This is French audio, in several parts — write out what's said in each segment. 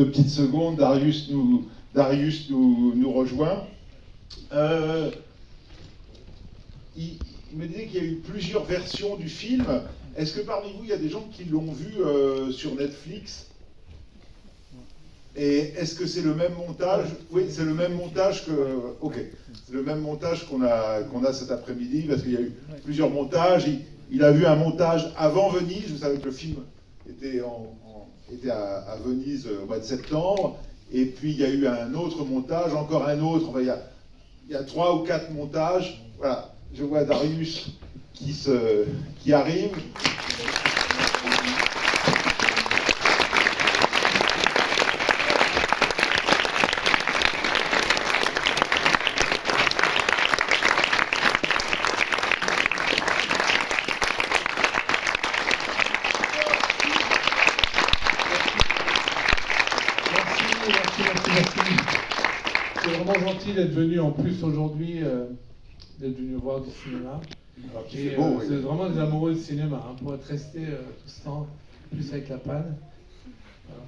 petites secondes, Darius nous rejoint. Il me disait qu'il y a eu plusieurs versions du film. Est-ce que parmi vous, il y a des gens qui l'ont vu sur Netflix? Et est-ce que c'est le même montage? Oui, c'est le même montage que... Ok, c'est le même montage qu'on a cet après-midi, parce qu'il y a eu plusieurs montages. Il a vu un montage avant Venise. Vous savez que le film était à Venise au mois de septembre. Et puis il y a eu un autre montage, encore un autre. Enfin, il y a 3 ou 4 montages. Voilà, je vois Darius qui arrive. C'est vraiment gentil d'être venu en plus aujourd'hui, d'être venu voir du cinéma. Et, beau, c'est vraiment des amoureux de cinéma, hein, pour être resté tout ce temps, plus avec la panne. Voilà.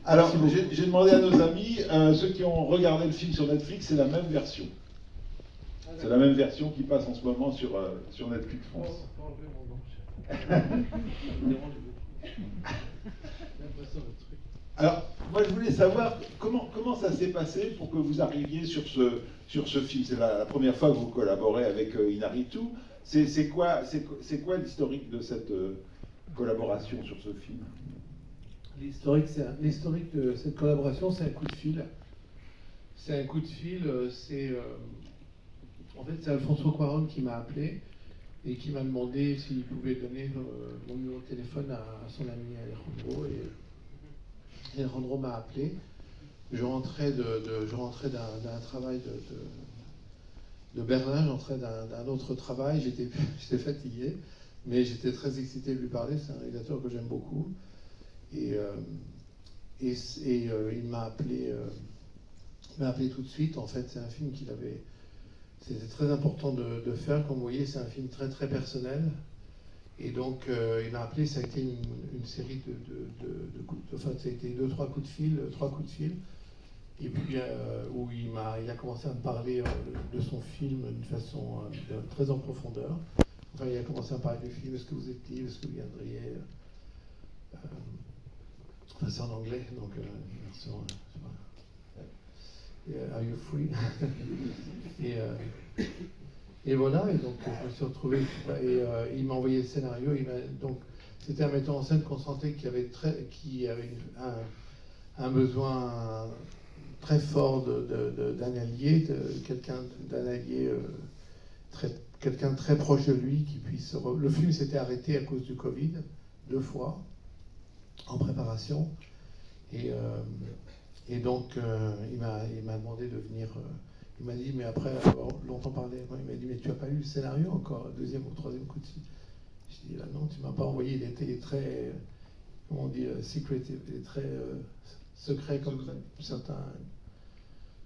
Alors, j'ai demandé à nos amis, ceux qui ont regardé le film sur Netflix, c'est la même version. C'est la même version qui passe en ce moment sur Netflix France. Alors, moi je voulais savoir comment ça s'est passé pour que vous arriviez sur ce film. C'est la première fois que vous collaborez avec Inaritu. C'est quoi l'historique de cette collaboration sur ce film? L'historique de cette collaboration, c'est un coup de fil. C'est un coup de fil, en fait, c'est Alfonso Cuarón qui m'a appelé et qui m'a demandé s'il pouvait donner mon numéro de téléphone à son ami Alejandro. Et Alejandro m'a appelé. Je rentrais d'un travail de Berlin, j'entrais d'un autre travail. J'étais fatigué, mais j'étais très excité de lui parler. C'est un réalisateur que j'aime beaucoup. Et il m'a appelé tout de suite. En fait, c'est un film c'était très important de faire. Comme vous voyez, c'est un film très très personnel. Et donc, il m'a appelé. Ça a été une série de coups enfin, ça a été 3 coups de fil. Et puis, où il a commencé à me parler de son film d'une façon très en profondeur. Enfin, il a commencé à me parler du film. Est-ce que vous êtes libre? Est-ce que vous viendriez enfin, c'est en anglais, donc version, Are you free? et voilà, et donc je me suis retrouvé, et il m'a envoyé le scénario. Donc c'était un metteur en scène qu'on sentait qui avait un besoin très fort d'un allié, quelqu'un de très proche de lui qui puisse. Le film s'était arrêté à cause du Covid 2 fois en préparation, et donc il m'a demandé de venir. Il m'a dit, mais après avoir longtemps parlé, il m'a dit, mais tu n'as pas lu le scénario encore, 2e ou 3e coup de fil? Je dis, ah non, tu m'as pas envoyé. Il était très, comment on dit, secretive, il est très secret, comme certains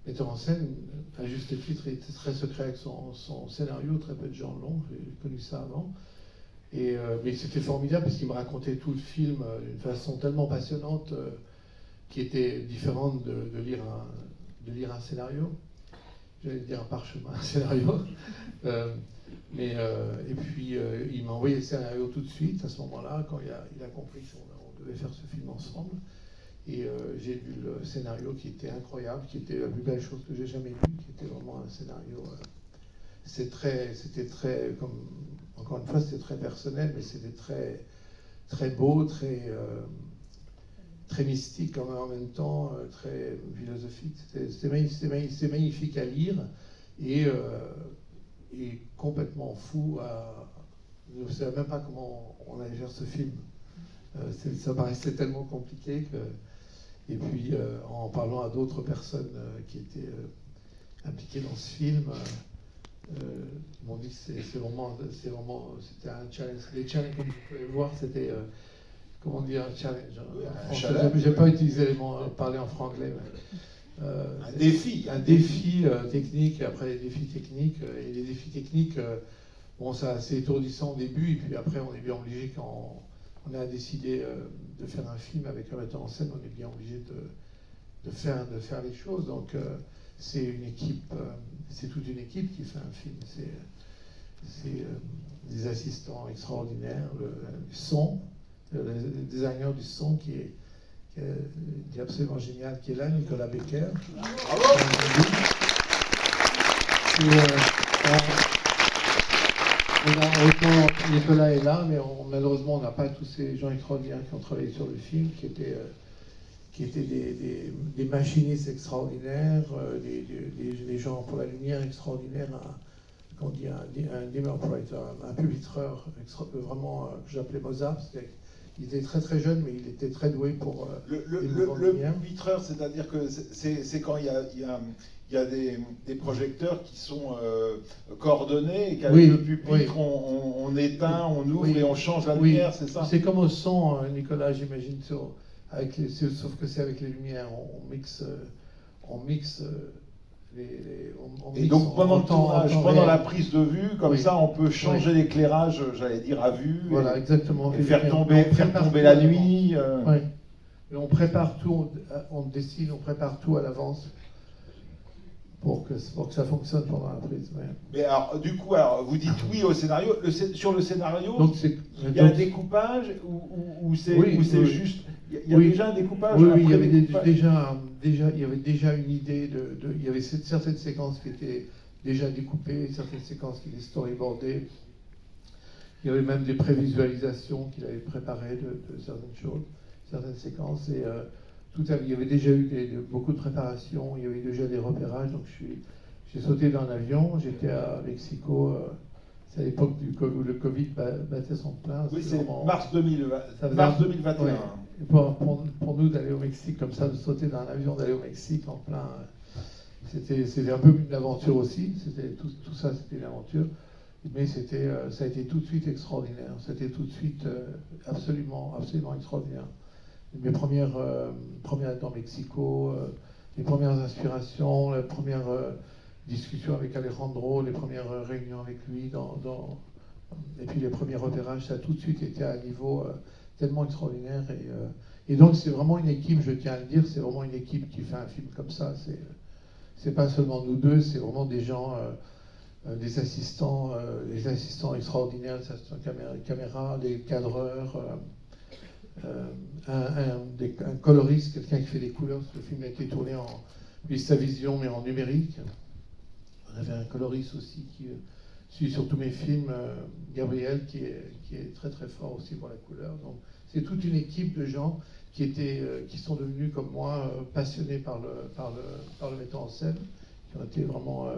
metteurs en scène. À juste titre, il était très secret avec son scénario. Très peu de gens l'ont, j'ai connu ça avant. Mais c'était formidable parce qu'il me racontait tout le film d'une façon tellement passionnante qui était différente de lire un scénario. J'allais dire un parchemin, un scénario. Et puis il m'a envoyé le scénario tout de suite à ce moment-là, quand il a compris qu'on devait faire ce film ensemble. Et j'ai lu le scénario qui était incroyable, qui était la plus belle chose que j'ai jamais lue, qui était vraiment un scénario. C'était très, comme encore une fois, c'était très personnel, mais c'était très, très beau, très mystique en même temps, très philosophique. C'était magnifique à lire et complètement fou. Je ne savais même pas comment on allait faire ce film. Ça paraissait tellement compliqué que. Et puis, en parlant à d'autres personnes qui étaient impliquées dans ce film, ils m'ont dit que c'était un challenge. Les challenges, comme vous pouvez voir, c'était, comment dire, un challenge. Je n'ai pas utilisé les mots, parler en franglais. Un défi. Un défi technique, après les défis techniques. Et les défis techniques, bon, c'est assez étourdissant au début, et puis après, on est bien obligé, quand on a décidé de faire un film avec un metteur en scène, on est bien obligé faire les choses. Donc c'est une équipe, c'est toute une équipe qui fait un film. C'est des assistants extraordinaires, le son, le designer du son qui est absolument génial, qui est là, Nicolas Becker. Autant Nicolas est là, mais malheureusement on n'a pas tous ces gens extraordinaires qui ont travaillé sur le film, qui étaient des machinistes extraordinaires, des gens pour la lumière extraordinaires, un dim operator, un pupitreur vraiment que j'appelais Mozart. Il était très très jeune, mais il était très doué pour le pupitreur, c'est-à-dire que c'est quand il y a des projecteurs qui sont coordonnés et qu'avec le pupitre, on éteint, on ouvre et on change la lumière, c'est ça? C'est comme au son, Nicolas, j'imagine, sauf que c'est avec les lumières, on mixe et donc pendant le tournage, pendant la prise de vue, comme ça, on peut changer l'éclairage, j'allais dire, à vue. Voilà, exactement. Et faire tomber la nuit. Oui. Et on prépare tout, on décide, on prépare tout à l'avance pour que ça fonctionne pendant la prise. Mais alors, du coup, vous dites oui au scénario. Sur le scénario, donc il y a un découpage ou c'est juste... Il y a déjà un découpage? Oui, il y avait il y avait déjà une idée il y avait certaines séquences qui étaient déjà découpées, certaines séquences qui étaient storyboardées. Il y avait même des prévisualisations qu'il avait préparées de certaines choses, certaines séquences. Et il y avait déjà eu beaucoup de préparation, il y avait déjà des repérages. Donc j'ai sauté dans l'avion, j'étais à Mexico. C'est à l'époque où le Covid battait son plein. Oui, c'est mars 2021. Ouais. Et pour nous d'aller au Mexique comme ça, de sauter dans l'avion, d'aller au Mexique en plein, c'était un peu une aventure aussi. Tout ça, c'était une aventure. Mais ça a été tout de suite extraordinaire. C'était tout de suite absolument extraordinaire. Mes premières dans Mexico, les premières inspirations, les premières discussions avec Alejandro, les premières réunions avec lui, et puis les premiers repérages, ça a tout de suite été à un niveau tellement extraordinaire. Et donc c'est vraiment une équipe, je tiens à le dire, c'est vraiment une équipe qui fait un film comme ça. C'est pas seulement nous deux, c'est vraiment des gens, des assistants extraordinaires, des assistants caméra, des cadreurs, un coloriste, quelqu'un qui fait des couleurs. Le film a été tourné en Vistavision, mais en numérique. On avait un coloriste aussi qui suit sur tous mes films, Gabriel, qui est très très fort aussi pour la couleur. Donc c'est toute une équipe de gens qui sont devenus comme moi passionnés par le metteur en scène, qui ont été vraiment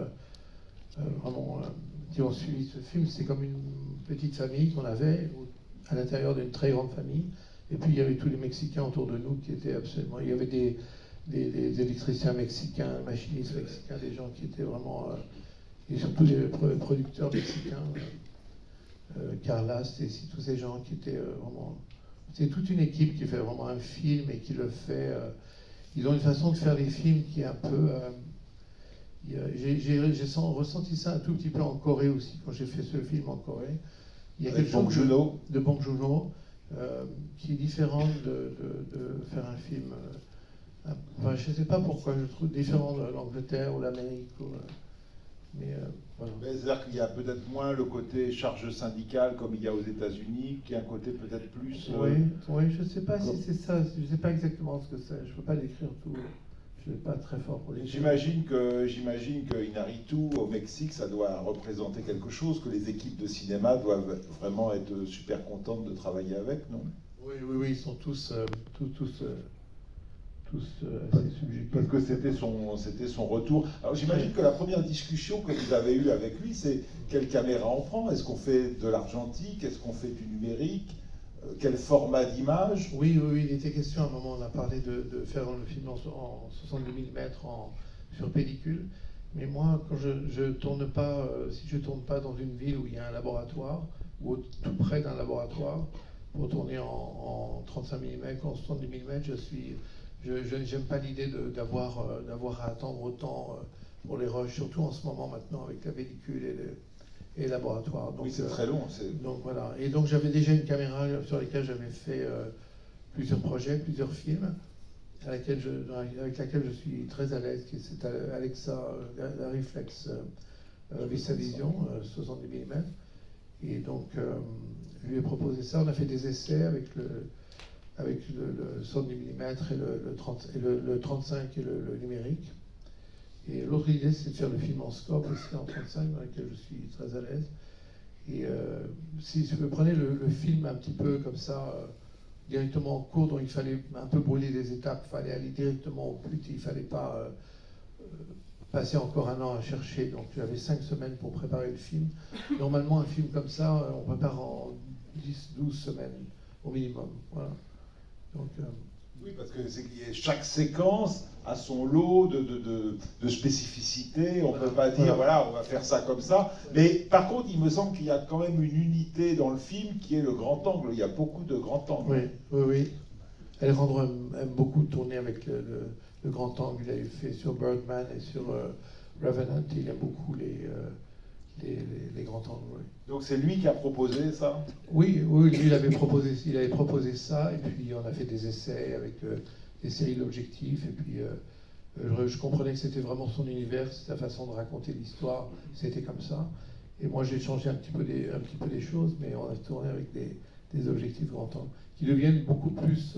qui ont suivi ce film. C'est comme une petite famille qu'on avait à l'intérieur d'une très grande famille. Et puis il y avait tous les Mexicains autour de nous qui étaient absolument. Il y avait des électriciens mexicains, machinistes mexicains, des gens qui étaient vraiment. Et surtout les producteurs mexicains, Carla, Stacy, tous ces gens qui étaient vraiment. C'est toute une équipe qui fait vraiment un film et qui le fait. Ils ont une façon de faire des films qui est un peu. J'ai ressenti ça un tout petit peu en Corée aussi, quand j'ai fait ce film en Corée. Il y a quelque chose de Bong Joon-ho qui est différent de faire un film. Je ne sais pas pourquoi, je trouve différent de l'Angleterre ou l'Amérique. Voilà. C'est-à-dire qu'il y a peut-être moins le côté charge syndicale comme il y a aux États-Unis, qui est un côté peut-être plus. Oui, je ne sais pas si c'est ça, je ne sais pas exactement ce que c'est, je ne peux pas décrire tout. Je ne suis pas très fort pour les. J'imagine que Inarritu au Mexique, ça doit représenter quelque chose, que les équipes de cinéma doivent vraiment être super contentes de travailler avec, non? Oui, ils sont tous assez subjectifs. Parce que c'était son retour. Alors j'imagine que la première discussion que vous avez eue avec lui, c'est quelle caméra on prend? Est-ce qu'on fait de l'argentique? Est-ce qu'on fait du numérique? Quel format d'image? Oui, il était question à un moment, on a parlé de faire le film en 70 mm sur pellicule. Mais moi, quand je tourne pas, si je tourne pas dans une ville où il y a un laboratoire, ou tout près d'un laboratoire, pour tourner en 35 mm, en 70 mm, je n'aime pas l'idée d'avoir à attendre autant pour les rushs, surtout en ce moment maintenant avec la pellicule et le laboratoire. Donc, oui, c'est très long. Donc voilà. Et donc j'avais déjà une caméra sur laquelle j'avais fait plusieurs projets, plusieurs films. avec laquelle je suis très à l'aise, c'est Alexa, la Reflex VistaVision 70 mm. Et donc, je lui ai proposé ça. On a fait des essais avec le 70 mm et le 35 et le numérique. Et l'autre idée, c'est de faire le film en scope aussi en 35, dans lequel je suis très à l'aise. Et si vous prenez le film un petit peu comme ça, directement en cours, dont il fallait un peu brûler les étapes, il fallait aller directement au but, il ne fallait pas passer encore un an à chercher. Donc j'avais 5 semaines pour préparer le film. Normalement, un film comme ça, on prépare en 10-12 semaines au minimum. Voilà. Donc, oui, parce que chaque séquence a son lot de spécificités. On ne peut pas dire, voilà, on va faire ça comme ça. Mais par contre, il me semble qu'il y a quand même une unité dans le film qui est le grand angle. Il y a beaucoup de grands angles. Oui. Alejandro aime beaucoup tourner avec le grand angle. Il a fait sur Birdman et sur Revenant. Il aime beaucoup les grands angles. Oui. Donc c'est lui qui a proposé ça? Oui, lui il avait proposé ça, et puis on a fait des essais avec des séries d'objectifs, et puis je comprenais que c'était vraiment son univers, sa façon de raconter l'histoire, c'était comme ça. Et moi j'ai changé un petit peu des choses, mais on a tourné avec des objectifs grand angle, qui deviennent beaucoup plus,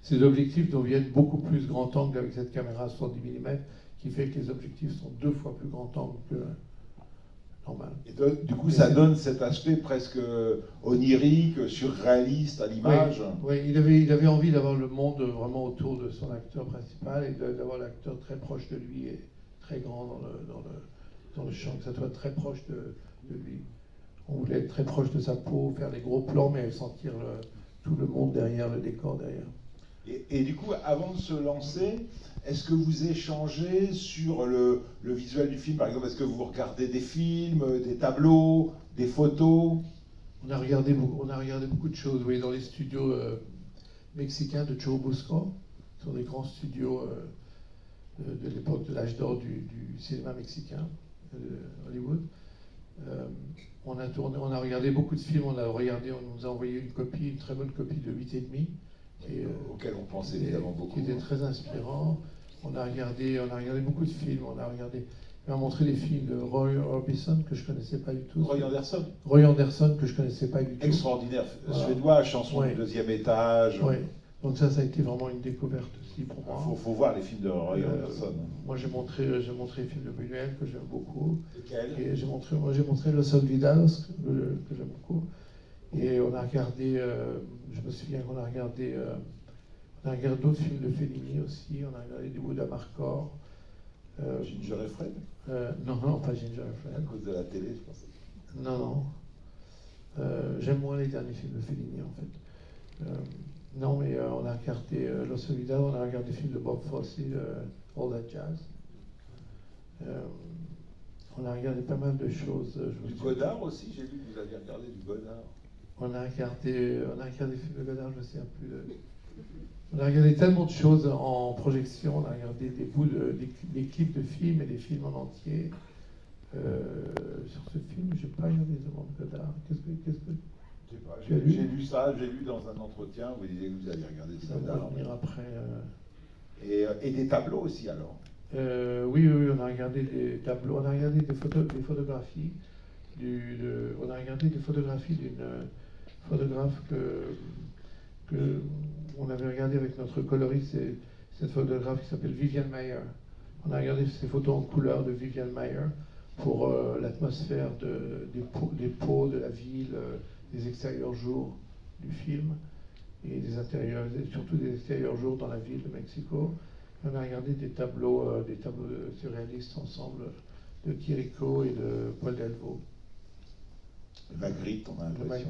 ces objectifs deviennent beaucoup plus grand angle avec cette caméra 70 mm, qui fait que les objectifs sont 2 fois plus grand angle que normal. Et du coup, ça donne cet aspect presque onirique, surréaliste à l'image. Oui, il avait envie d'avoir le monde vraiment autour de son acteur principal et d'avoir l'acteur très proche de lui et très grand dans le champ, que ça soit très proche de lui. On voulait être très proche de sa peau, faire des gros plans, mais sentir tout le monde derrière, le décor derrière. Et du coup, avant de se lancer, est-ce que vous échangez sur le visuel du film? Par exemple, est-ce que vous regardez des films, des tableaux, des photos? On a regardé beaucoup de choses, oui, dans les studios mexicains de Churubusco, qui sont des grands studios de l'époque de l'âge d'or du cinéma mexicain, Hollywood. On a regardé beaucoup de films, on nous a envoyé une très bonne copie de 8,5. Auquel on pense évidemment beaucoup. Qui était très inspirant. On a regardé beaucoup de films. Il m'a montré des films de Roy Orbison que je ne connaissais pas du tout. Roy Anderson que je ne connaissais pas du tout. Extraordinaire, suédois, chanson du deuxième étage. Oui. Donc ça a été vraiment une découverte aussi pour moi. Il faut voir les films de Roy Anderson. Moi j'ai montré les films de Buñuel que j'aime beaucoup. Lesquels? Et j'ai montré Los Olvidados que j'aime beaucoup. Et on a regardé, je me souviens qu'on a regardé d'autres films de Fellini aussi. On a regardé du Wood Amarcord. Ginger et Fred? Non, pas Ginger et Fred. À cause de la télé, je pensais. Non. J'aime moins les derniers films de Fellini en fait. Non, mais on a regardé Los Olvidados, on a regardé des films de Bob Fosse, All That Jazz. On a regardé pas mal de choses. Du Godard aussi, j'ai vu que vous aviez regardé du Godard. On a regardé des films de Godard, je ne sais plus. On a regardé tellement de choses en projection, on a regardé des clips de films et des films en entier. Sur ce film, je n'ai pas regardé The Man Godard. Qu'est-ce que je sais pas, j'ai lu ça, j'ai lu dans un entretien, vous disiez que vous aviez regardé ça. Ça va venir après. Et des tableaux aussi alors? Oui, on a regardé des tableaux, on a regardé des photographies. On a regardé des photographies d'une photographe que on avait regardé avec notre coloriste, cette photographe qui s'appelle Vivian Mayer. On a regardé ces photos en couleur de Vivian Mayer pour l'atmosphère des pots de la ville, des extérieurs jours du film et des intérieurs, surtout des extérieurs jours dans la ville de Mexico. On a regardé des tableaux surréalistes ensemble de Chirico et de Paul Delvaux. Magritte, on a l'impression.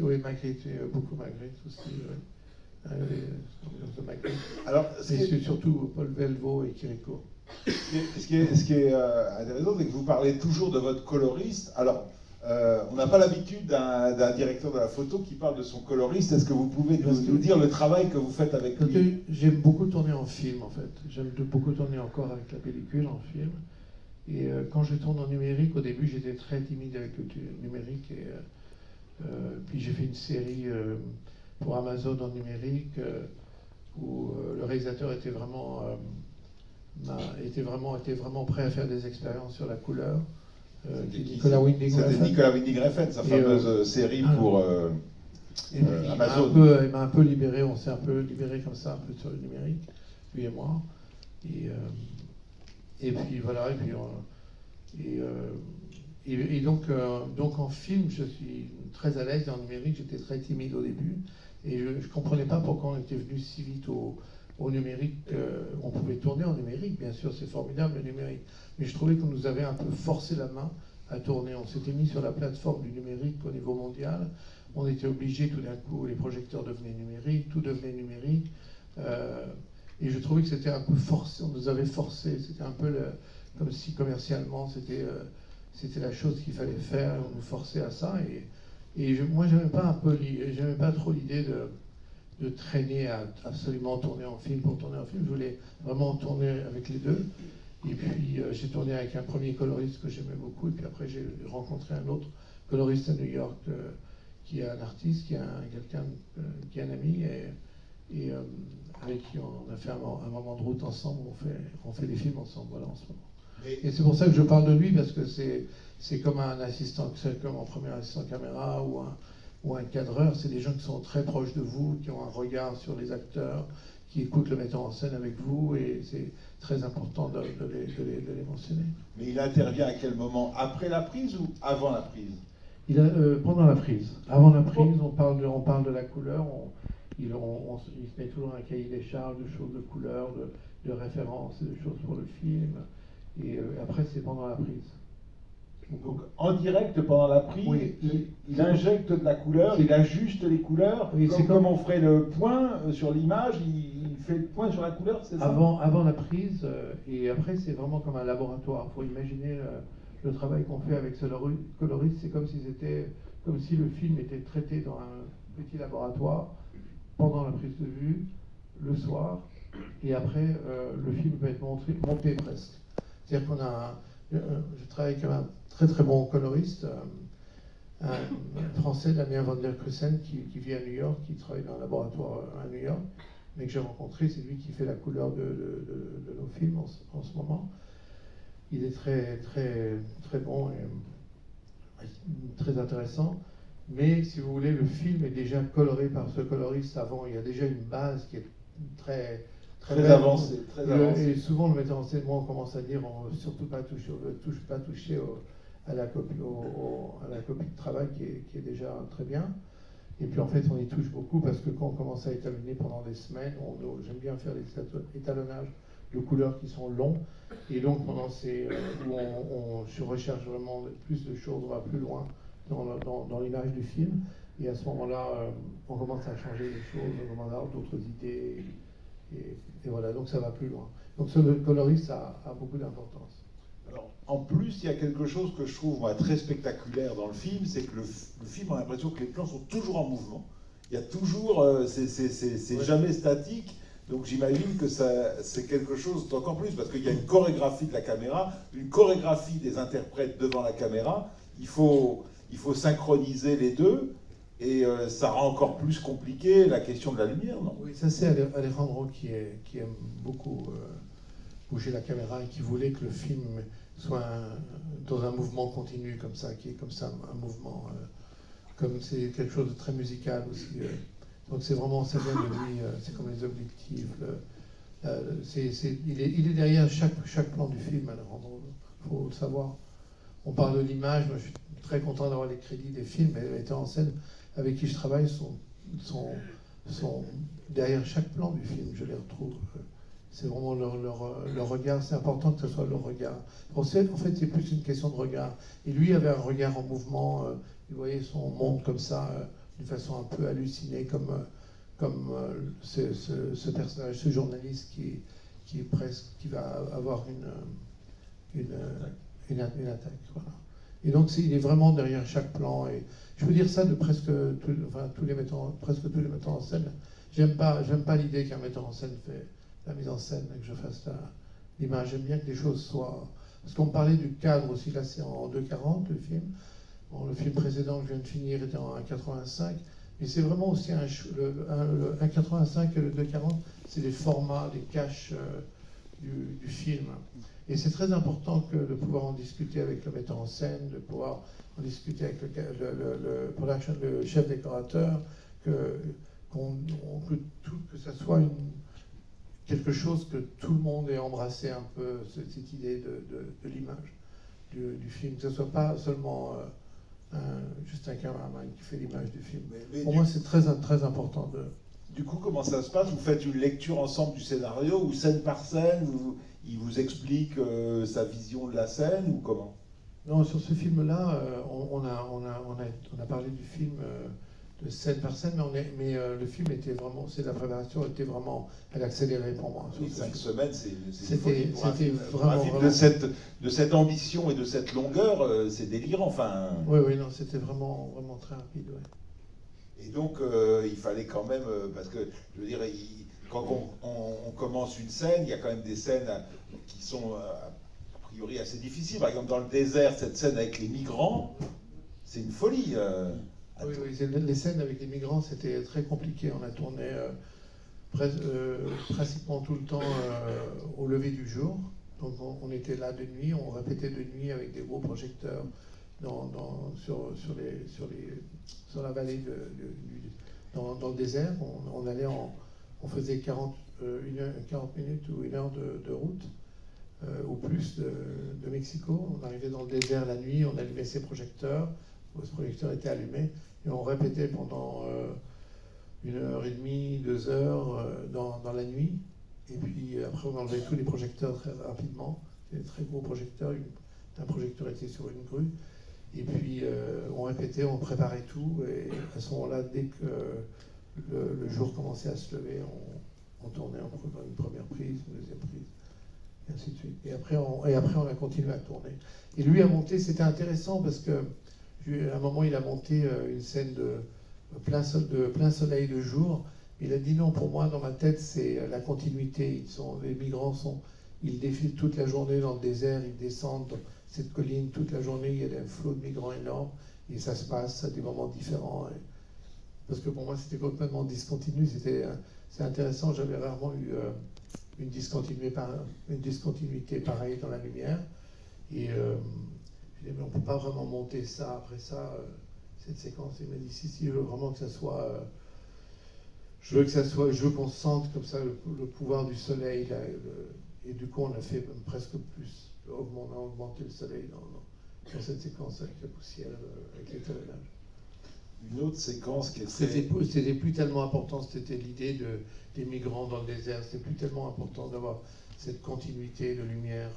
Oui, Magritte, beaucoup Magritte aussi. Magritte. Alors, c'est surtout Paul Delvaux et Chirico. Ce qui est intéressant, c'est que vous parlez toujours de votre coloriste. Alors, on n'a pas l'habitude d'un directeur de la photo qui parle de son coloriste. Est-ce que vous pouvez nous dire le travail que vous faites avec lui? J'aime beaucoup tourner en film, en fait. J'aime beaucoup tourner encore avec la pellicule en film. Et quand je tourne en numérique, au début, j'étais très timide avec le numérique. Et puis j'ai fait une série pour Amazon en numérique où le réalisateur était vraiment prêt à faire des expériences sur la couleur. Nicolas Winding Refn, sa fameuse série pour Amazon. Il m'a un peu libéré, on s'est un peu libéré comme ça, un peu sur le numérique, lui et moi. Et puis voilà, et donc en film, je suis très à l'aise, et en numérique, j'étais très timide au début. Et je ne comprenais pas pourquoi on était venu si vite au numérique. On pouvait tourner en numérique, bien sûr, c'est formidable le numérique. Mais je trouvais qu'on nous avait un peu forcé la main à tourner. On s'était mis sur la plateforme du numérique au niveau mondial. On était obligé, tout d'un coup, les projecteurs devenaient numériques, tout devenait numérique. Et je trouvais que c'était un peu forcé, on nous avait forcé. C'était un peu comme si commercialement, c'était la chose qu'il fallait faire. On nous forçait à ça. Moi, j'aimais pas trop l'idée de traîner à absolument tourner en film pour tourner en film. Je voulais vraiment tourner avec les deux. Et puis, j'ai tourné avec un premier coloriste que j'aimais beaucoup. Et puis après, j'ai rencontré un autre coloriste à New York qui est un artiste, qui est un ami, et avec qui on a fait un moment de route ensemble. On fait des films ensemble, voilà, en ce moment. Et c'est pour ça que je parle de lui, parce que c'est comme un assistant, c'est comme un premier assistant caméra ou un cadreur. C'est des gens qui sont très proches de vous, qui ont un regard sur les acteurs, qui écoutent le metteur en scène avec vous, et c'est très important de les mentionner. Mais il intervient à quel moment? Après la prise ou avant la prise? Pendant la prise. Avant la prise, on parle de la couleur. Il se met toujours un cahier des charges de choses de couleur, de références, de choses pour le film. Et après, c'est pendant la prise. Donc, en direct, pendant la prise, oui, il injecte de la couleur, il ajuste les couleurs, oui, comme on ferait le point sur l'image, il fait le point sur la couleur, c'est ça? Avant la prise, et après, c'est vraiment comme un laboratoire. Il faut imaginer le travail qu'on fait avec ce coloriste, c'est comme si le film était traité dans un petit laboratoire pendant la prise de vue, le soir, et après, le film peut être monté presque. C'est-à-dire qu'on a je travaille avec un très très bon coloriste, un Français, Damien Van der Krussen, qui vit à New York, qui travaille dans un laboratoire à New York, mais que j'ai rencontré. C'est lui qui fait la couleur de nos films en ce moment. Il est très très très bon et très intéressant. Mais si vous voulez, le film est déjà coloré par ce coloriste avant. Il y a déjà une base qui est très avancée. Et souvent, le metteur en scène, moi, on commence à dire, on ne veut surtout pas toucher à la copie de travail qui est déjà très bien. Et puis en fait, on y touche beaucoup parce que quand on commence à étalonner pendant des semaines, j'aime bien faire des étalonnages de couleurs qui sont longs. Et donc pendant où je recherche vraiment plus de choses, on va plus loin dans l'image du film. Et à ce moment-là, on commence à changer les choses, on commence à avoir d'autres idées. Et voilà, donc ça va plus loin. Donc ce coloriste a beaucoup d'importance. Alors, en plus, il y a quelque chose que je trouve très spectaculaire dans le film, c'est que le film, on a l'impression que les plans sont toujours en mouvement. Il y a toujours, c'est jamais statique. Donc j'imagine que c'est quelque chose d'encore plus, parce qu'il y a une chorégraphie de la caméra, une chorégraphie des interprètes devant la caméra. Il faut synchroniser les deux. Et ça rend encore plus compliqué la question de la lumière, non? Oui, ça c'est Alejandro qui aime beaucoup bouger la caméra et qui voulait que le film soit dans un mouvement continu comme ça, qui est comme ça, un mouvement, comme c'est quelque chose de très musical aussi. Donc c'est vraiment, ça vient de lui, c'est comme les objectifs. Il est derrière chaque plan du film, Alejandro, il faut le savoir. On parle de l'image, moi je suis très content d'avoir les crédits des films, mais les metteurs en scène avec qui je travaille sont derrière chaque plan du film, je les retrouve. C'est vraiment leur regard, c'est important que ce soit leur regard. En fait, c'est plus une question de regard. Et lui avait un regard en mouvement, il voyait son monde comme ça, d'une façon un peu hallucinée, comme ce personnage, ce journaliste qui va avoir une attaque. Voilà. Et donc il est vraiment derrière chaque plan. Et je veux dire ça de presque tous les metteurs en scène. J'aime pas l'idée qu'un metteur en scène fait la mise en scène et que je fasse l'image. J'aime bien que les choses soient... Parce qu'on parlait du cadre aussi, là c'est en 2,40 le film. Bon, le film précédent que je viens de finir était en 1,85. Mais c'est vraiment aussi le 1,85 et le 2,40, c'est les formats, les caches du film. Et c'est très important de pouvoir en discuter avec le metteur en scène, de pouvoir en discuter avec le chef décorateur, que ça soit quelque chose que tout le monde ait embrassé un peu, cette idée de l'image du film, que ce ne soit pas seulement juste un caméraman qui fait l'image du film. Pour moi, c'est très, très important. Du coup, comment ça se passe? Vous faites une lecture ensemble du scénario, ou scène par scène, il vous explique sa vision de la scène, ou comment? Non, sur ce film-là, on a parlé du film de scène par scène, mais le film était vraiment, la préparation était vraiment, elle accélérée pour moi. Oui, 5 semaines, c'est c'était vraiment un film de cette ambition et de cette longueur, c'est délirant. Enfin. Oui, non, c'était vraiment, vraiment très rapide. Ouais. Et donc, il fallait quand même, parce que, je veux dire, quand on commence une scène, il y a quand même des scènes qui sont a priori assez difficiles. Par exemple, dans le désert, cette scène avec les migrants, c'est une folie. Oui, les scènes avec les migrants, c'était très compliqué. On a tourné principalement tout le temps au lever du jour. Donc on était là de nuit, on répétait de nuit avec des gros projecteurs sur la vallée dans le désert. On faisait 40 minutes ou 1 heure de route ou plus de Mexico. On arrivait dans le désert la nuit, on allumait ses projecteurs. Ce projecteur était allumé et on répétait pendant 1h30, 2 heures dans la nuit. Et puis après, on enlevait tous les projecteurs très rapidement. C'était des très gros projecteurs. Un projecteur était sur une grue. Et puis on répétait, on préparait tout. Et à ce moment-là, dès que le jour commençait à se lever, on tournait une première prise, une deuxième prise, et ainsi de suite. Et après, on a continué à tourner. Et lui a monté, c'était intéressant parce que à un moment, il a monté une scène de plein soleil de jour. Il a dit non, pour moi, dans ma tête, c'est la continuité. Les migrants ils défilent toute la journée dans le désert, ils descendent cette colline toute la journée, il y a des flots de migrants énormes, et ça se passe à des moments différents. Parce que pour moi, c'était complètement discontinu. C'est intéressant, j'avais rarement eu une discontinuité pareille dans la lumière. Et je dis, mais on ne peut pas vraiment monter ça après ça, cette séquence. Il m'a dit, si, je veux vraiment que ça soit... je veux qu'on sente comme ça le pouvoir du soleil. Là, et du coup, on a fait presque plus. On a augmenté le soleil dans cette séquence avec le poussière, avec l'étalonnage. Une autre séquence qui est C'était plus tellement important, c'était l'idée des migrants dans le désert. C'était plus tellement important d'avoir cette continuité de lumière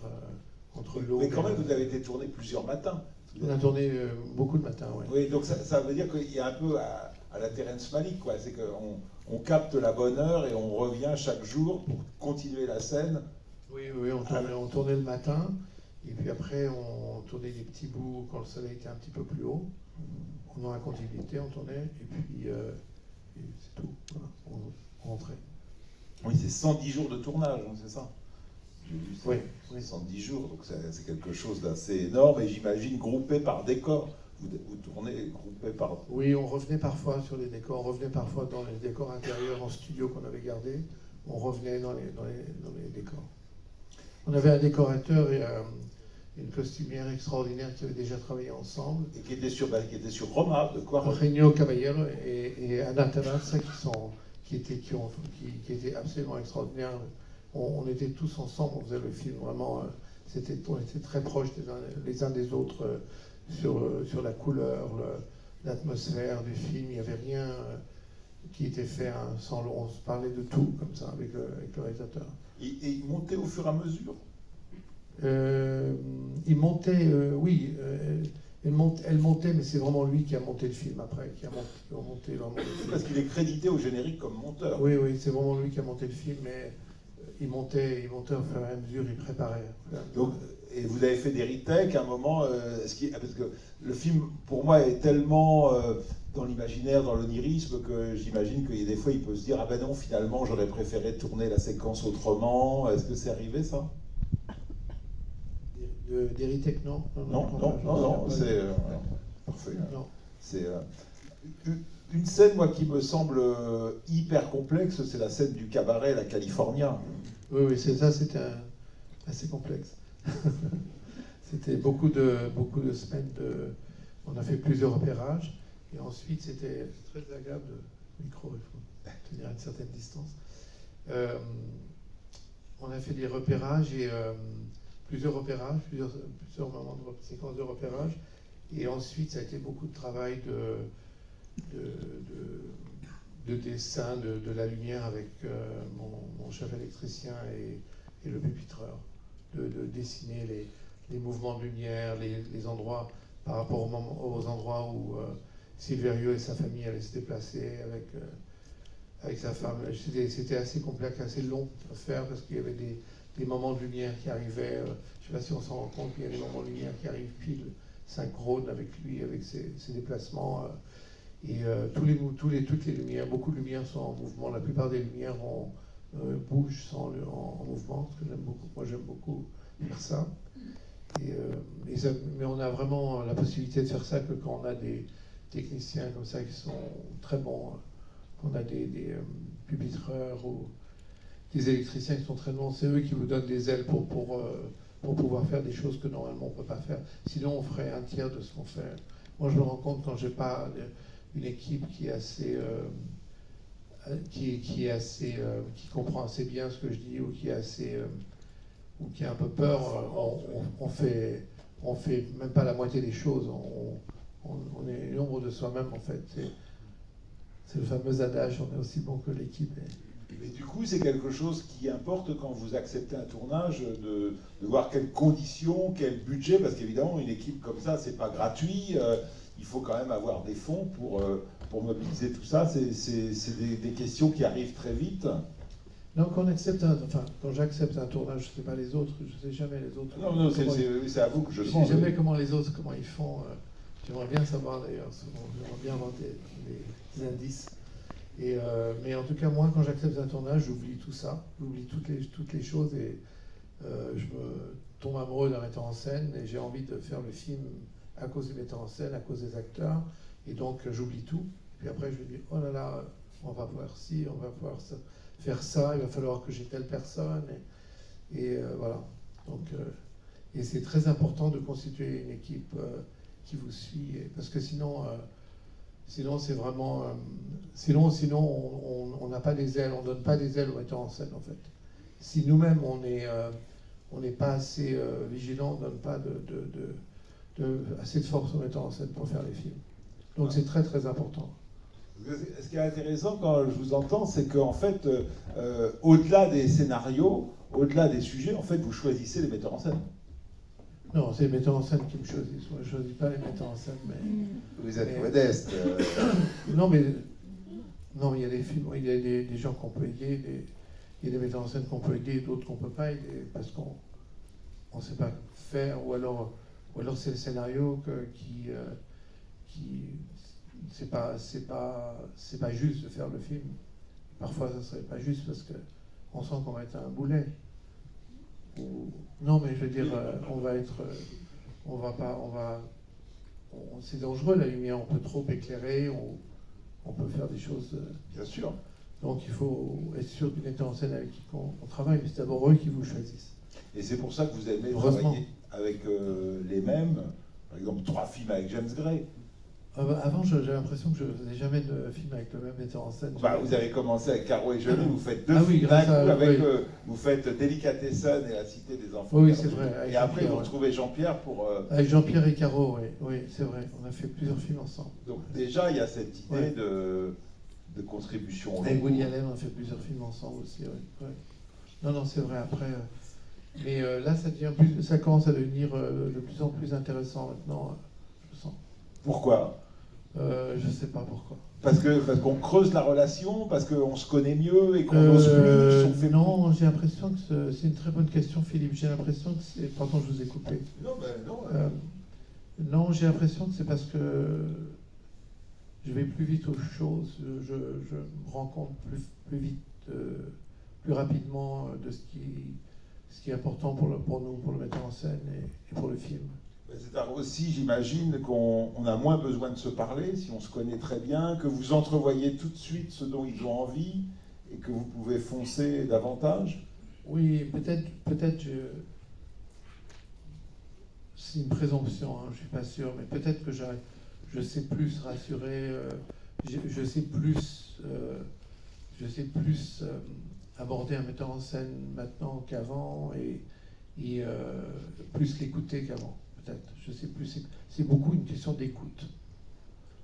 entre l'eau. Mais quand même, vous avez été tourné plusieurs matins. On a tourné beaucoup de matins, oui. Oui, donc ça veut dire qu'il y a un peu à la Terrence Malick, quoi. C'est qu'on capte la bonne heure et on revient chaque jour pour continuer la scène. Oui, on tournait le matin, et puis après on tournait des petits bouts quand le soleil était un petit peu plus haut. Dans la continuité, on tournait, et puis c'est tout. Voilà, on rentrait. Oui, c'est 110 jours de tournage, hein, c'est ça? Oui. 110 jours, donc c'est quelque chose d'assez énorme, et j'imagine groupé par décor. Vous tournez groupé par... Oui, on revenait parfois sur les décors, on revenait parfois dans les décors intérieurs en studio qu'on avait gardés, on revenait dans les décors. On avait un décorateur et une costumière extraordinaire qui avait déjà travaillé ensemble. Et qui était sur Roma, de quoi? Reino Caballero et Ana Terrazza qui étaient absolument extraordinaires. On était tous ensemble, on faisait le film vraiment, on était très proches les uns des autres sur la couleur, l'atmosphère du film. Il n'y avait rien qui était fait sans on se parlait de tout comme ça avec le réalisateur. Et il montait au fur et à mesure? Il montait, oui. Elle montait, mais c'est vraiment lui qui a monté le film après, qui a monté vraiment le film. Parce qu'il est crédité au générique comme monteur. Oui, c'est vraiment lui qui a monté le film, mais il montait au fur et à mesure, il préparait. Donc, et vous avez fait des retakes à un moment, parce que le film, pour moi, est tellement dans l'imaginaire, dans l'onirisme, que j'imagine qu'il y a des fois, il peut se dire, ah ben non, finalement, j'aurais préféré tourner la séquence autrement. Est-ce que c'est arrivé, ça? Des retakes, non. Non, c'est... parfait. Non. une scène, moi, qui me semble hyper complexe, c'est la scène du cabaret, la California. Oui, c'est ça, c'était assez complexe. C'était beaucoup de semaines on a fait plusieurs repérages, et ensuite c'était très agréable de micro, il faut tenir à une certaine distance. On a fait des repérages et plusieurs repérages, plusieurs moments de séquences de repérage, et ensuite ça a été beaucoup de travail de dessin, de la lumière avec mon chef électricien et le pupitreur, de dessiner les mouvements de lumière, les endroits par rapport aux endroits où Silverio et sa famille allaient se déplacer avec sa femme. C'était assez complexe, assez long à faire parce qu'il y avait des moments de lumière qui arrivaient, je ne sais pas si on s'en rend compte, mais il y a des moments de lumière qui arrivent pile synchrone avec lui, avec ses déplacements. Et toutes les lumières, beaucoup de lumières sont en mouvement. La plupart des lumières bougent en mouvement, parce que moi j'aime beaucoup faire ça. Mais on a vraiment la possibilité de faire ça que quand on a des techniciens comme ça qui sont très bons, qu'on a des pupitreurs ou des électriciens qui sont très bons. C'est eux qui vous donnent des ailes pour pouvoir faire des choses que normalement on ne peut pas faire. Sinon on ferait un tiers de ce qu'on fait. Moi je me rends compte quand j'ai pas une équipe qui est assez qui comprend assez bien ce que je dis ou qui est assez ou qui a un peu peur, on fait même pas la moitié des choses. On est l'ombre de soi-même en fait. C'est le fameux adage, on est aussi bon que l'équipe. Et du coup, c'est quelque chose qui importe quand vous acceptez un tournage, de voir quelles conditions, quel budget, parce qu'évidemment, une équipe comme ça, c'est pas gratuit. Il faut quand même avoir des fonds pour mobiliser tout ça. C'est des questions qui arrivent très vite. Non, quand j'accepte un tournage, je ne sais pas les autres, je ne sais jamais les autres. Non, c'est à vous que je demande. Je ne sais jamais comment les autres, comment ils font. J'aimerais bien savoir d'ailleurs, j'aimerais bien avoir des indices. Mais en tout cas, moi, quand j'accepte un tournage, j'oublie tout ça, j'oublie toutes les choses et je me tombe amoureux d'un metteur en scène et j'ai envie de faire le film à cause du metteur en scène, à cause des acteurs, et donc j'oublie tout. Puis après, je me dis, oh là là, on va pouvoir on va pouvoir faire ça, il va falloir que j'ai telle personne, et voilà. Donc, et c'est très important de constituer une équipe qui vous suit, parce que sinon c'est vraiment... sinon on n'a pas des ailes, on ne donne pas des ailes au metteur en scène, en fait. Si nous-mêmes, on n'est pas assez vigilants, on ne donne pas assez de force au metteur en scène pour faire les films. Donc c'est très, très important. Ce qui est intéressant quand je vous entends, c'est qu'en fait, au-delà des scénarios, au-delà des sujets, en fait, vous choisissez les metteurs en scène. Non, c'est les metteurs en scène qui me choisissent. Moi, je ne choisis pas les metteurs en scène. Vous êtes modeste. Non, mais il y a des films, il y a des gens qu'on peut aider, il y a des metteurs en scène qu'on peut aider, d'autres qu'on ne peut pas aider parce qu'on ne sait pas faire, ou alors c'est le scénario qui c'est pas juste de faire le film. Parfois, ça serait pas juste parce que on sent qu'on va être un boulet. Non, mais je veux dire, c'est dangereux la lumière. On peut trop éclairer, on peut faire des choses. Bien sûr. Donc il faut être sûr du metteur en scène avec qui on travaille. C'est d'abord eux qui vous choisissent. Et c'est pour ça que vous aimez travailler avec les mêmes. Par exemple, 3 films avec James Gray. Avant, j'avais l'impression que je ne faisais jamais de film avec le même metteur en scène. Vous avez commencé avec Caro et Jolie, vous faites 2 films vous faites Delicatessen et La Cité des Enfants. Oui, c'est vrai. Et après, vous retrouvez Jean-Pierre pour... Avec Jean-Pierre et Caro, oui, c'est vrai. On a fait plusieurs films ensemble. Donc déjà, il y a cette idée de contribution. Avec Woody Allen, on a fait plusieurs films ensemble aussi, oui. Non, c'est vrai, après... mais là, ça commence à devenir de plus en plus intéressant maintenant, je sens. Pourquoi ? Je sais pas pourquoi. Parce qu'on creuse la relation, parce qu'on se connaît mieux et qu'on n'ose plus, on fait non, j'ai l'impression que c'est une très bonne question, Philippe. J'ai l'impression que c'est... Pardon, je vous ai coupé. Non, j'ai l'impression que c'est parce que je vais plus vite aux choses, je me rends compte plus vite, plus rapidement de ce qui est important pour nous, pour le metteur en scène et pour le film. C'est-à-dire aussi, j'imagine qu'on a moins besoin de se parler si on se connaît très bien, que vous entrevoyez tout de suite ce dont ils ont envie et que vous pouvez foncer davantage. Oui, peut-être, c'est une présomption, hein, je suis pas sûr, mais peut-être que je sais plus rassurer, je sais plus aborder un metteur en scène maintenant qu'avant et plus l'écouter qu'avant, peut-être. Je sais plus, c'est beaucoup une question d'écoute.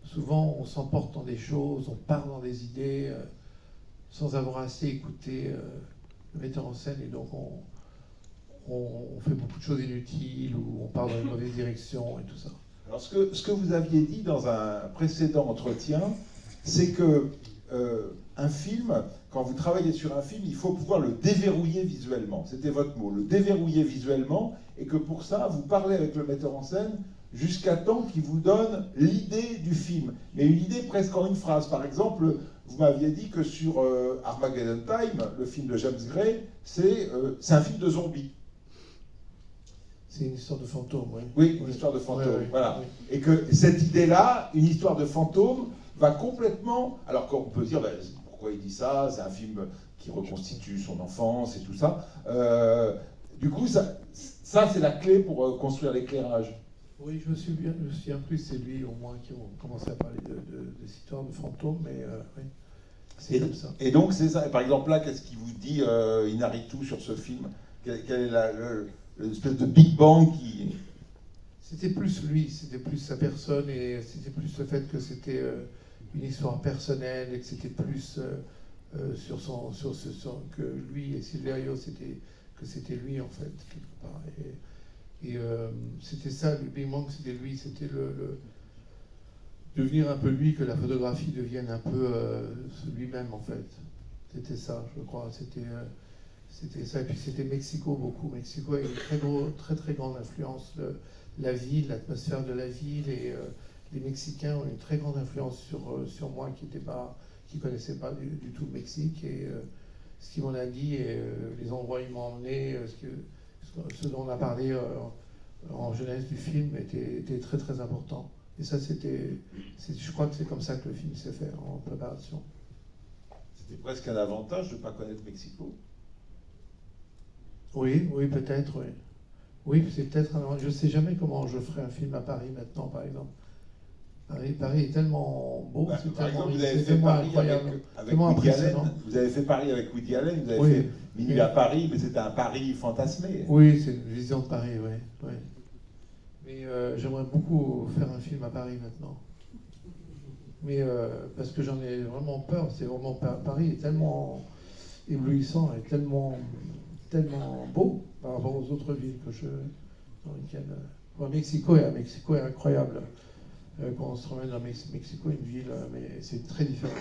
Souvent, on s'emporte dans des choses, on part dans des idées sans avoir assez écouté le metteur en scène, et donc on fait beaucoup de choses inutiles ou on part dans une mauvaise direction et tout ça. Alors ce que vous aviez dit dans un précédent entretien, c'est que un film, quand vous travaillez sur un film, il faut pouvoir le déverrouiller visuellement. C'était votre mot, le déverrouiller visuellement, et que pour ça, vous parlez avec le metteur en scène jusqu'à temps qu'il vous donne l'idée du film. Mais une idée presque en une phrase. Par exemple, vous m'aviez dit que sur Armageddon Time, le film de James Gray, c'est un film de zombies. C'est une histoire de fantôme, oui. Oui, une histoire de fantôme, oui, voilà. Oui. Et que cette idée-là, une histoire de fantôme, va complètement... Alors qu'on peut se dire, ben, pourquoi il dit ça? C'est un film qui reconstitue son enfance et tout ça. Du coup, ça c'est la clé pour construire l'éclairage. Oui, je me souviens plus, c'est lui au moins qui ont commencé à parler de cette histoire de fantôme, mais oui, c'est comme ça. Et donc c'est ça. Et par exemple là, qu'est-ce qu'il vous dit Inarritu sur ce film? Quelle est l'espèce de Big Bang qui... C'était plus lui, c'était plus sa personne, et c'était plus le fait que c'était une histoire personnelle, et que c'était plus que lui et Silverio, c'était lui en fait, quelque part. Et c'était ça, le Big Bang, c'était lui, c'était devenir un peu lui, que la photographie devienne un peu lui-même en fait. C'était ça, je crois, c'était ça. Et puis c'était Mexico beaucoup. Mexico a une très grande influence. La ville, l'atmosphère de la ville, et les Mexicains ont une très grande influence sur moi qui connaissais pas du tout le Mexique, et ce qu'ils m'en a dit, et les endroits où ils m'ont emmené, ce dont on a parlé en jeunesse du film était très important. Et ça, je crois que c'est comme ça que le film s'est fait en préparation. C'était presque un avantage de ne pas connaître Mexico. Oui, peut-être, oui. Oui, c'est peut-être un... Je ne sais jamais comment je ferai un film à Paris maintenant, par exemple. Paris est tellement beau, c'est par tellement, exemple, vous avez fait incroyable, avec tellement Woody Allen. impressionnant. Vous avez fait Paris avec Woody Allen, vous avez Oui. fait Minuit à Paris, mais c'était un Paris fantasmé. Oui, c'est une vision de Paris, oui. Mais j'aimerais beaucoup faire un film à Paris maintenant. Mais parce que j'en ai vraiment peur, c'est vraiment... Paris est tellement éblouissant et tellement beau par rapport aux autres villes dans lesquelles... Mexico est incroyable. Quand on se remène dans Mexico, une ville, mais c'est très différent.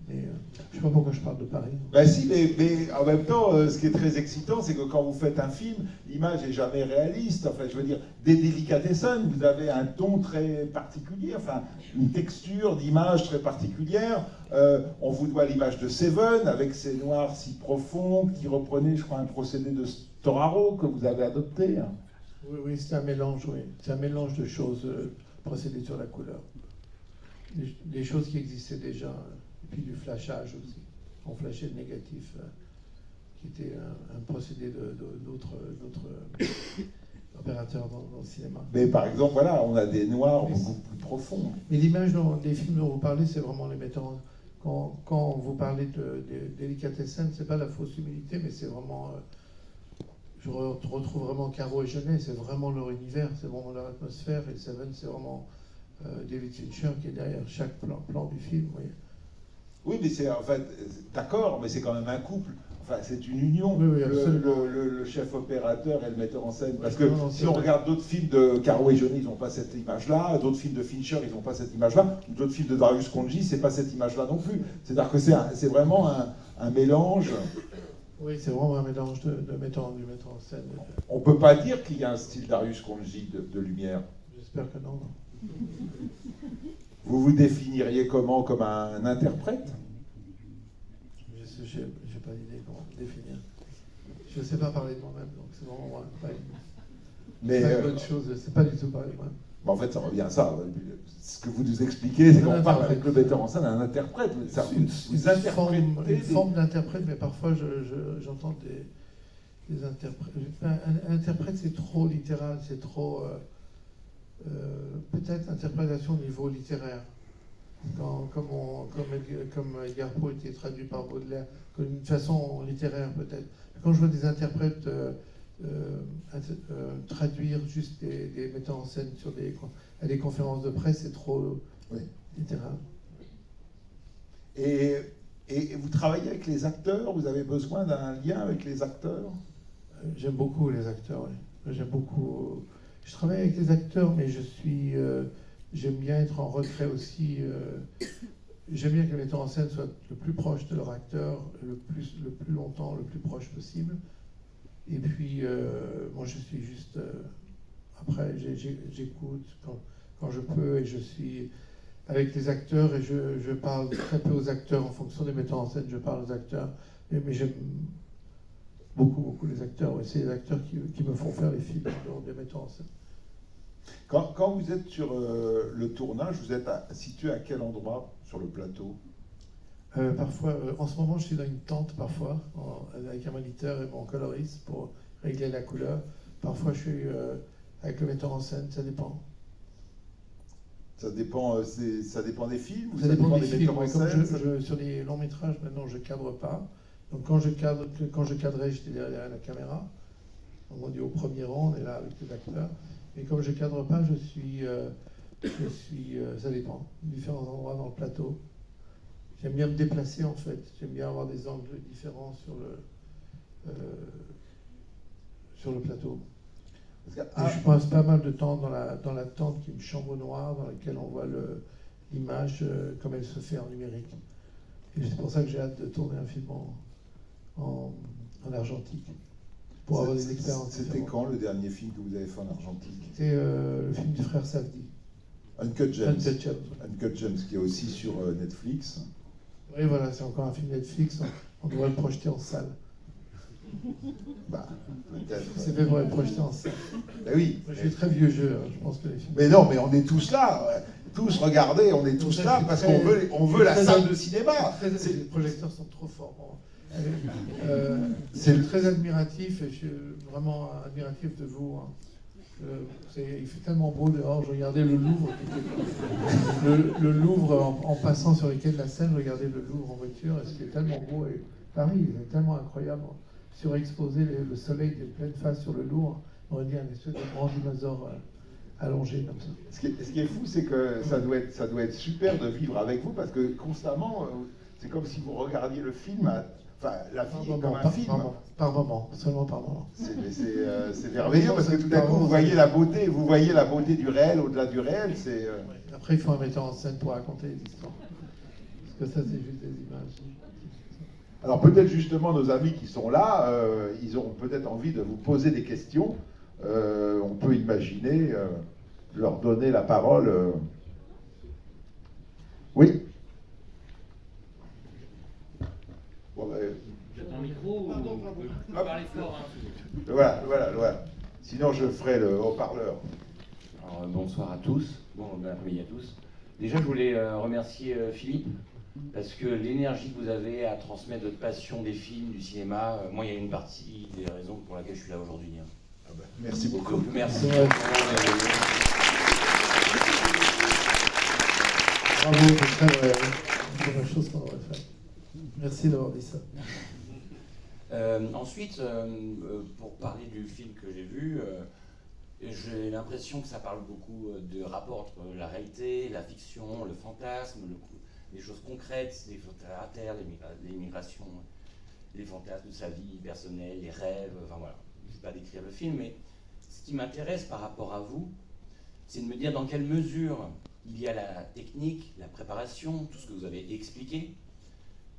Mais je ne sais pas pourquoi je parle de Paris. Ben si, mais en même temps, ce qui est très excitant, c'est que quand vous faites un film, l'image n'est jamais réaliste. Enfin, je veux dire, des Delicatessen, vous avez un ton très particulier, enfin, une texture d'image très particulière. On vous doit l'image de Seven, avec ces noirs si profonds, qui reprenait, je crois, un procédé de Storaro que vous avez adopté. Oui, c'est un mélange, oui. C'est un mélange de choses procédées sur la couleur. Des choses qui existaient déjà. Et puis du flashage aussi. On flashait le négatif, qui était un procédé d'autres opérateurs dans le cinéma. Mais par exemple, voilà, on a des noirs beaucoup plus profonds. Mais l'image des films dont vous parlez, c'est vraiment les metteurs. Quand vous parlez de Delicatessen, c'est pas la fausse humilité, mais c'est vraiment... je retrouve vraiment Caro et Jeunet, c'est vraiment leur univers, c'est vraiment leur atmosphère. Et Seven, c'est vraiment David Fincher qui est derrière chaque plan du film. Oui, mais c'est en fait, d'accord, mais c'est quand même un couple. Enfin, c'est une union, oui, le chef opérateur et le metteur en scène. Parce que si on vrai. regarde d'autres films de Caro et Jeunet, ils n'ont pas cette image-là. D'autres films de Fincher, ils n'ont pas cette image-là. D'autres films de Darius Khondji, c'est pas cette image-là non plus. C'est-à-dire que c'est vraiment un mélange. Oui, c'est vraiment un mélange du metteur en scène. On ne peut pas dire qu'il y a un style Darius Khondji de lumière. J'espère que non. Vous vous définiriez comment? Comme un interprète? Je n'ai pas d'idée comment le définir. Je ne sais pas parler de moi-même, donc c'est vraiment ouais. Mais C'est pas une bonne chose, c'est pas du tout pareil. Ouais. en fait, ça revient à ça. Ce que vous nous expliquez, c'est qu'on Un parle interprète. avec le metteur en scène, un interprète. Ça, Une interprétez forme d'interprète, mais parfois j'entends des interprètes. Un interprète, c'est trop littéral, c'est trop. Peut-être interprétation au niveau littéraire. Comme Edgar Poe était traduit par Baudelaire, comme une façon littéraire peut-être. Quand je vois des interprètes traduire juste des metteurs en scène à des conférences de presse, c'est trop littéral. Et vous travaillez avec les acteurs? Vous avez besoin d'un lien avec les acteurs? J'aime beaucoup les acteurs, oui. J'aime beaucoup. Je travaille avec les acteurs, mais j'aime bien être en retrait aussi. J'aime bien que les metteurs en scène soient le plus proche de leur acteur, le plus longtemps, le plus proche possible. Et puis, moi, je suis juste. Après, j'écoute quand je peux, et je suis avec les acteurs, et je parle très peu aux acteurs en fonction des metteurs en scène. Je parle aux acteurs, mais j'aime beaucoup les acteurs. Ouais. C'est les acteurs qui me font faire les films des metteurs en scène. Quand vous êtes sur le tournage, vous êtes situé à quel endroit sur le plateau? Parfois, en ce moment, je suis dans une tente parfois, avec un moniteur et mon coloriste pour régler la couleur. Parfois, je suis avec le metteur en scène, ça dépend. Ça dépend des films ou Ça dépend des des films. metteurs en Comme scène? sur les longs métrages, maintenant, je cadre pas. Donc, quand je cadrais, j'étais derrière la caméra. On dit au premier rang, on est là avec les acteurs. Et comme je cadre pas, ça dépend, différents endroits dans le plateau. J'aime bien me déplacer en fait, j'aime bien avoir des angles différents sur le plateau. Et je passe pas mal de temps dans la tente qui est une chambre noire dans laquelle on voit l'image comme elle se fait en numérique. Et c'est pour ça que j'ai hâte de tourner un film en argentique. Pour avoir des expériences. C'était quand le dernier film que vous avez fait en argentique? C'était le film du frère Safdie. Uncut Gems. Uncut Gems, qui est aussi sur Netflix. Oui, voilà, c'est encore un film Netflix. On doit le projeter en salle. Bah, peut-être. C'est fait pour être projeté en salle. Ben oui. Moi, je suis très vieux jeu, hein. Je pense que les films. Mais non, mais on est tous là. Tous, regardez, on est tous là parce qu'on veut la salle de cinéma. Les projecteurs sont trop forts. Bon. C'est très admiratif, et je suis vraiment admiratif de vous. Hein. Il fait tellement beau dehors. Je regardais le Louvre. Le Louvre, en passant sur les quais de la Seine, je regardais le Louvre en voiture, et c'était tellement beau. Et Paris, c'est tellement incroyable. Surexposer le soleil de pleine face sur le Louvre, on aurait dit un espèce de grand dinosaure allongé comme ça. Ce qui est fou, c'est que ça doit être super de vivre avec vous, parce que constamment, c'est comme si vous regardiez le film. Enfin, la vie est comme un film. Par moment, seulement par moment. C'est merveilleux parce que tout à coup, vous voyez la beauté du réel au-delà du réel. Après, il faut un metteur en scène pour raconter les histoires. Parce que ça, c'est juste des images. Alors peut-être justement nos amis qui sont là, ils auront peut-être envie de vous poser des questions. On peut imaginer leur donner la parole. Oui. Bon, J'ai un micro ou on peut parler fort, hein. Voilà. Sinon, je ferai le haut-parleur. Alors, bonsoir à tous. Bon après-midi à tous. Déjà, je voulais remercier Philippe, parce que l'énergie que vous avez à transmettre votre passion des films, du cinéma, moi, il y a une partie des raisons pour laquelle je suis là aujourd'hui. Hein. Ah ben, merci beaucoup. Donc, merci. Bravo, c'est la première chose qu'on aurait fait. Merci d'avoir dit ça. Ensuite, pour parler du film que j'ai vu, j'ai l'impression que ça parle beaucoup de rapport entre la réalité, la fiction, le fantasme, les choses concrètes, les choses à terre, l'immigration, les fantasmes de sa vie personnelle, les rêves, enfin voilà. Je ne vais pas décrire le film, mais ce qui m'intéresse par rapport à vous, c'est de me dire dans quelle mesure il y a la technique, la préparation, tout ce que vous avez expliqué,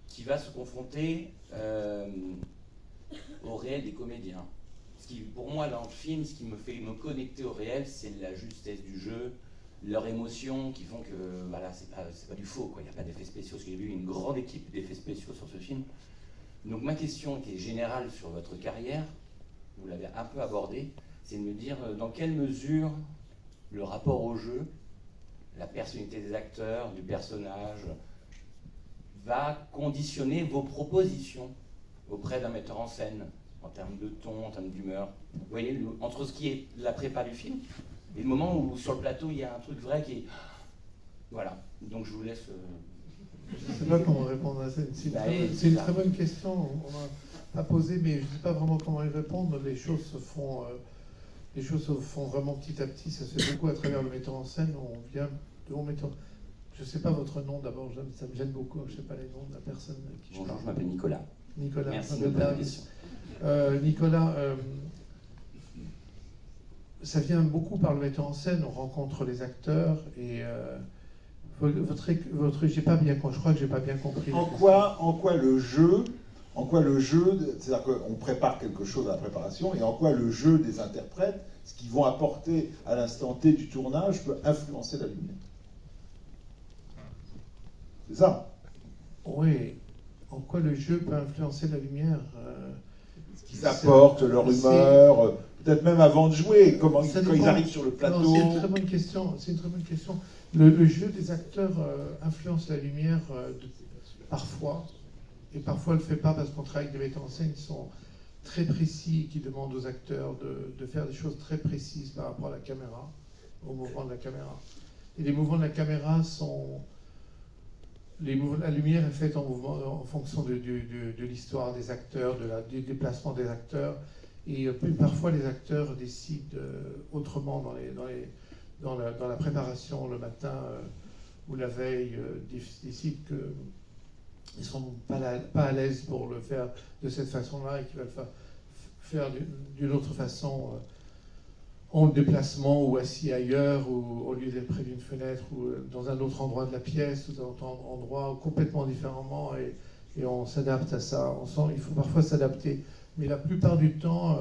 qui va se confronter au réel des comédiens. Ce qui, pour moi, dans le film, ce qui me fait me connecter au réel, c'est la justesse du jeu, leurs émotions qui font que voilà, c'est pas du faux, quoi. Il n'y a pas d'effets spéciaux, parce que j'ai vu une grande équipe d'effets spéciaux sur ce film. Donc ma question, qui est générale sur votre carrière, vous l'avez un peu abordée, c'était de me dire dans quelle mesure le rapport au jeu, la personnalité des acteurs, du personnage, va conditionner vos propositions auprès d'un metteur en scène, en termes de ton, en termes d'humeur. Vous voyez, entre ce qui est la prépa du film et le moment où sur le plateau il y a un truc vrai qui est... Voilà, donc je vous laisse... Je ne sais pas comment répondre à ça. C'est une très bonne question. On m'a pas posé, mais je ne sais pas vraiment comment y répondre. Les choses se font vraiment petit à petit. Ça se fait beaucoup à travers le metteur en scène. On vient de mon metteur. Je ne sais pas votre nom d'abord. Ça me gêne beaucoup. Je ne sais pas les noms de la personne qui Bonjour, je m'appelle Nicolas. Nicolas. Merci de votre question. Nicolas, ça vient beaucoup par le metteur en scène. On rencontre les acteurs et j'ai pas bien, je crois que j'ai pas bien compris. En quoi le jeu, c'est-à-dire qu'on prépare quelque chose à la préparation, et en quoi le jeu des interprètes, ce qu'ils vont apporter à l'instant T du tournage, peut influencer la lumière. C'est ça. Oui. En quoi le jeu peut influencer la lumière Ce qu'ils apportent, leur humeur, peut-être même avant de jouer, quand ils arrivent sur le plateau. Non, c'est une très bonne question. Le jeu des acteurs influence la lumière parfois, et parfois ne le fait pas parce qu'on travaille avec des metteurs en scène qui sont très précis, qui demandent aux acteurs de faire des choses très précises par rapport à la caméra, au mouvement de la caméra. Et les mouvements de la caméra sont... La lumière est faite en fonction de l'histoire des acteurs, du déplacement des acteurs. Et parfois, les acteurs décident autrement dans la préparation le matin ou la veille, décident qu'ils ne seront pas à l'aise pour le faire de cette façon-là et qu'ils veulent faire d'une autre façon en déplacement ou assis ailleurs, ou au lieu d'être près d'une fenêtre, ou dans un autre endroit de la pièce, ou dans un autre endroit complètement différemment, et on s'adapte à ça. Il faut parfois s'adapter. Mais la plupart du temps,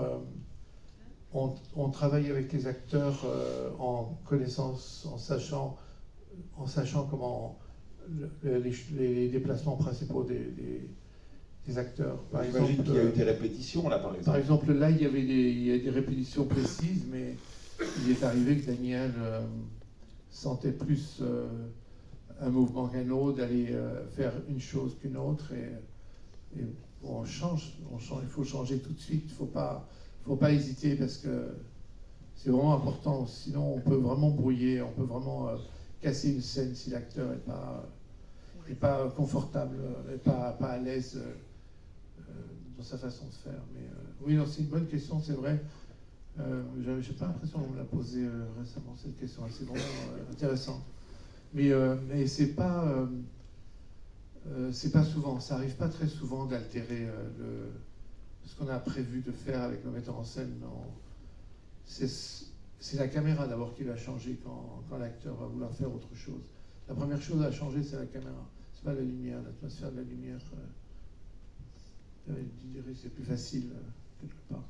on travaille avec les acteurs en connaissance, en sachant comment les déplacements principaux des acteurs. J'imagine qu'il y a eu des répétitions là, par exemple. Par exemple, là, il y a des répétitions précises, mais il est arrivé que Daniel sentait plus un mouvement qu'un autre, d'aller faire une chose qu'une autre, et on change, il faut changer tout de suite, il faut pas hésiter, parce que c'est vraiment important, sinon on peut vraiment brouiller, on peut vraiment casser une scène si l'acteur n'est pas confortable, n'est pas à l'aise dans sa façon de faire. Mais oui, non, c'est une bonne question, c'est vrai. J'ai pas l'impression qu'on me l'a posé récemment, cette question. C'est vraiment intéressant. Mais c'est pas souvent, ça arrive pas très souvent d'altérer ce qu'on a prévu de faire avec le metteur en scène. C'est la caméra d'abord qui va changer quand l'acteur va vouloir faire autre chose. La première chose à changer, c'est la caméra. C'est pas la lumière, l'atmosphère de la lumière. Je dirais c'est plus facile quelque part,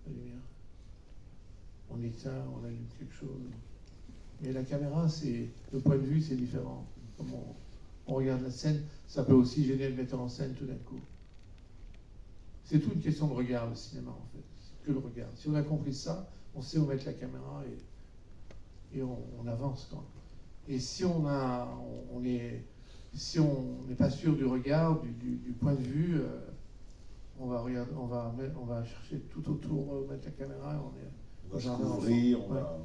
la lumière. On éteint, on allume quelque chose. Mais la caméra, le point de vue, c'est différent. Comme on regarde la scène, ça peut aussi gêner le metteur en scène tout d'un coup. C'est toute une question de regard, le cinéma, en fait. C'est que le regard. Si on a compris ça, on sait où mettre la caméra et on avance, quoi. Et si on n'est pas sûr du regard, du point de vue, on va chercher tout autour, mettre la caméra, et on va se couvrir,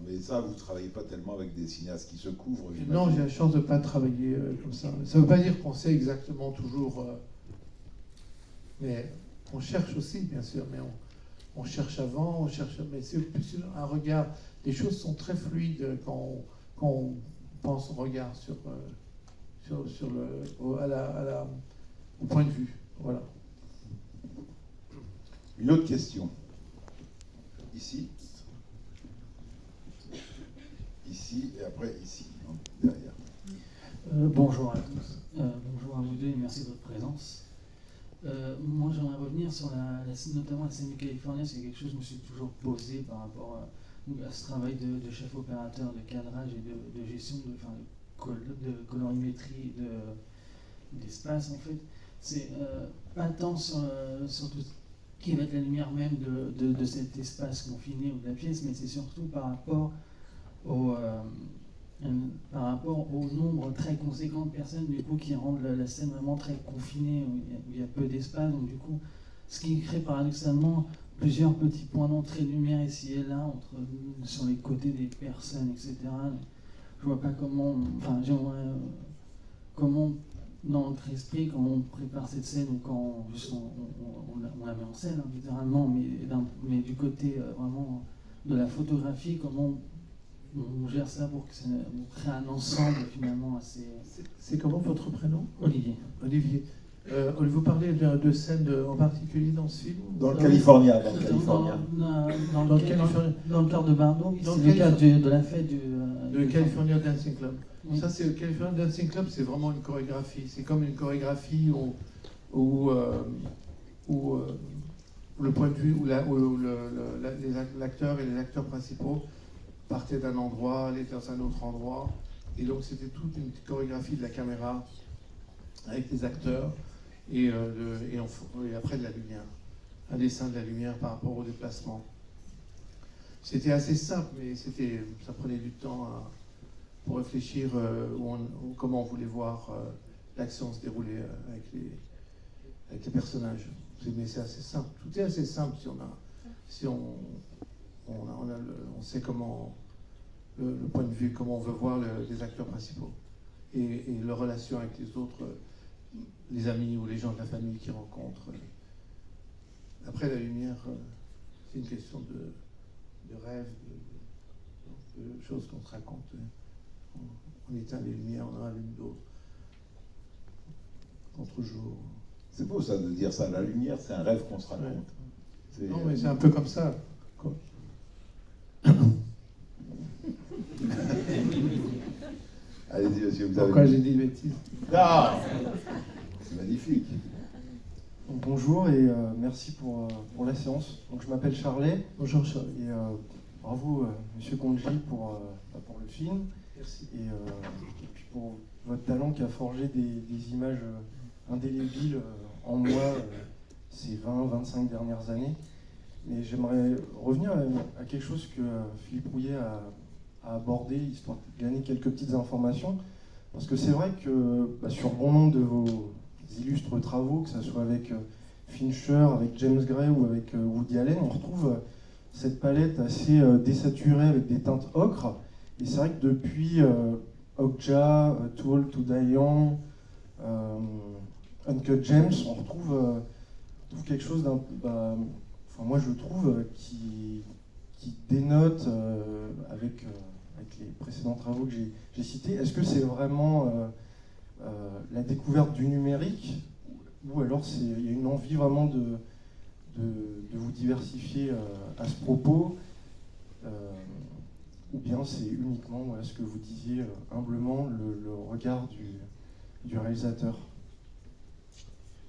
mais ça, vous ne travaillez pas tellement avec des cinéastes qui se couvrent. Non, j'ai la chance de ne pas travailler comme ça. Ça ne veut pas dire qu'on sait exactement toujours, mais on cherche aussi, bien sûr, mais on cherche avant, mais c'est plus un regard. Les choses sont très fluides quand on pense au regard au point de vue. Voilà. Une autre question. Ici, et après ici, derrière. Bonjour à tous. Bonjour à vous deux et merci de votre présence. Moi, j'aimerais revenir sur notamment la scène du Californien. C'est quelque chose que je me suis toujours posé par rapport à ce travail de chef opérateur, de cadrage et de gestion de colorimétrie d'espace, en fait. C'est pas tant sur tout ce qui va être la lumière même de cet espace confiné ou de la pièce, mais c'est surtout par rapport au nombre très conséquent de personnes du coup, qui rendent la scène vraiment très confinée, où il y a peu d'espace. Donc du coup, ce qui crée paradoxalement plusieurs petits points d'entrée de lumière ici et là, sur les côtés des personnes, etc. Je vois pas comment, j'aimerais comment dans notre esprit, quand on prépare cette scène ou quand juste on la met en scène, hein, littéralement, mais du côté vraiment de la photographie, comment on gère ça pour que on crée un ensemble finalement assez... C'est comment votre prénom? Olivier. Olivier. Vous parlez de scènes en particulier dans ce film? Dans le California. Dans le cadre de Bardo, Dans c'est le cadre de la fête de California Dancing Club. Oui. Ça, c'est le California Dancing Club, c'est vraiment une chorégraphie. C'est comme une chorégraphie où le point de vue, où l'acteur et les acteurs principaux partaient d'un endroit, allaient dans un autre endroit. Et donc, c'était toute une chorégraphie de la caméra avec les acteurs et après de la lumière. Un dessin de la lumière par rapport au déplacement. C'était assez simple, mais ça prenait du temps pour réfléchir comment on voulait voir l'action se dérouler avec les personnages. Mais c'est assez simple. Tout est assez simple si on sait comment le point de vue, comment on veut voir les acteurs principaux et leur relation avec les autres, les amis ou les gens de la famille qu'ils rencontrent. Après, la lumière, c'est une question de rêve, de choses qu'on se raconte. On éteint les lumières, on en allume d'autres. Contre-jour. C'est beau ça de dire ça, la lumière c'est un rêve qu'on se raconte. Ouais. Non mais c'est un peu comme ça. Allez-y monsieur, vous avez... Pourquoi j'ai dit bêtises? Non, c'est magnifique. Donc, bonjour et merci pour la séance. Donc, je m'appelle Charlet. Bonjour Charles. Et bravo Monsieur Gondji pour le film. Merci. Et puis pour votre talent qui a forgé des images indélébiles en moi ces 20-25 dernières années. Mais j'aimerais revenir à quelque chose que Philippe Rouillet a abordé, histoire de gagner quelques petites informations. Parce que c'est vrai que sur bon nombre de vos illustres travaux, que ce soit avec Fincher, avec James Gray ou avec Woody Allen, on retrouve cette palette assez désaturée avec des teintes ocre. Et c'est vrai que depuis Okja, Too Old to Die Young, Uncut Gems, on retrouve quelque chose d'un... moi je trouve qui dénote avec les précédents travaux que j'ai cités. Est-ce que c'est vraiment la découverte du numérique ou alors il y a une envie vraiment de vous diversifier à ce propos ou bien c'est uniquement ce que vous disiez humblement le regard du réalisateur?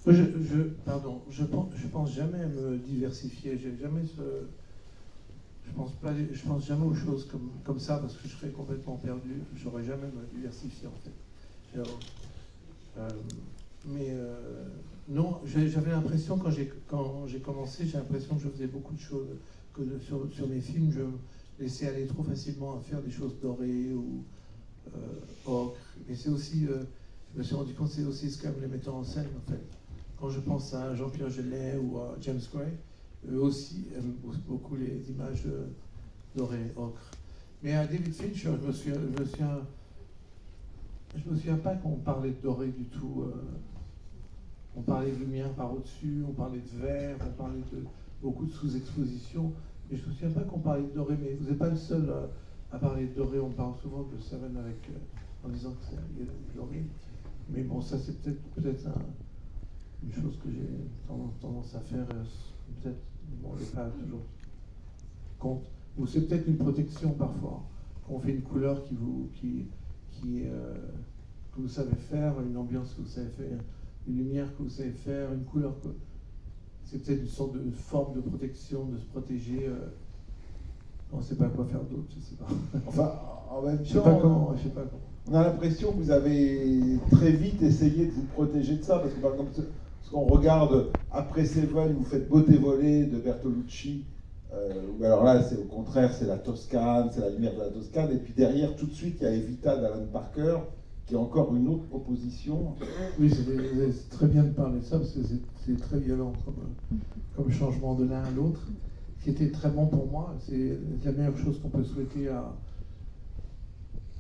Je pense jamais à me diversifier. Je pense jamais aux choses comme ça parce que je serais complètement perdu. J'aurais jamais me diversifier en fait. Non, j'avais l'impression quand j'ai commencé, j'ai l'impression que je faisais beaucoup de choses, que sur mes films, je me laissais aller trop facilement à faire des choses dorées ou ocre. Mais c'est aussi, je me suis rendu compte, c'est aussi ce qu'aiment les metteurs en scène en fait. Quand je pense à Jean-Pierre Jeunet ou à James Gray, eux aussi aiment beaucoup les images dorées, ocre. Mais à David Fincher, je me souviens pas qu'on parlait de doré du tout. On parlait de lumière par au-dessus, on parlait de vert, on parlait de beaucoup de sous-exposition. Mais je me souviens pas qu'on parlait de doré. Mais vous n'êtes pas le seul à parler de doré. On parle souvent de Seven en disant que c'est doré. Mais bon, ça c'est peut-être une chose que j'ai tendance à faire. Peut-être, bon, le pas toujours compte. Ou c'est peut-être une protection parfois. On fait une couleur que vous savez faire, une ambiance que vous savez faire, une lumière que vous savez faire, une couleur que... C'est peut-être une sorte de forme de protection, de se protéger. On ne sait pas quoi faire d'autre, je ne sais pas. Enfin, en même temps, je sais pas comment. On a l'impression que vous avez très vite essayé de vous protéger de ça, parce que par exemple, ce qu'on regarde après Seven, vous faites Beauté volée de Bertolucci, ou alors là, c'est au contraire, c'est la Toscane, c'est la lumière de la Toscane, et puis derrière, tout de suite, il y a Evita d'Alan Parker, qui est encore une autre proposition. Oui, c'est très bien de parler de ça, parce que c'est très violent comme changement de l'un à l'autre. Ce qui était très bon pour moi, c'est la meilleure chose qu'on peut souhaiter à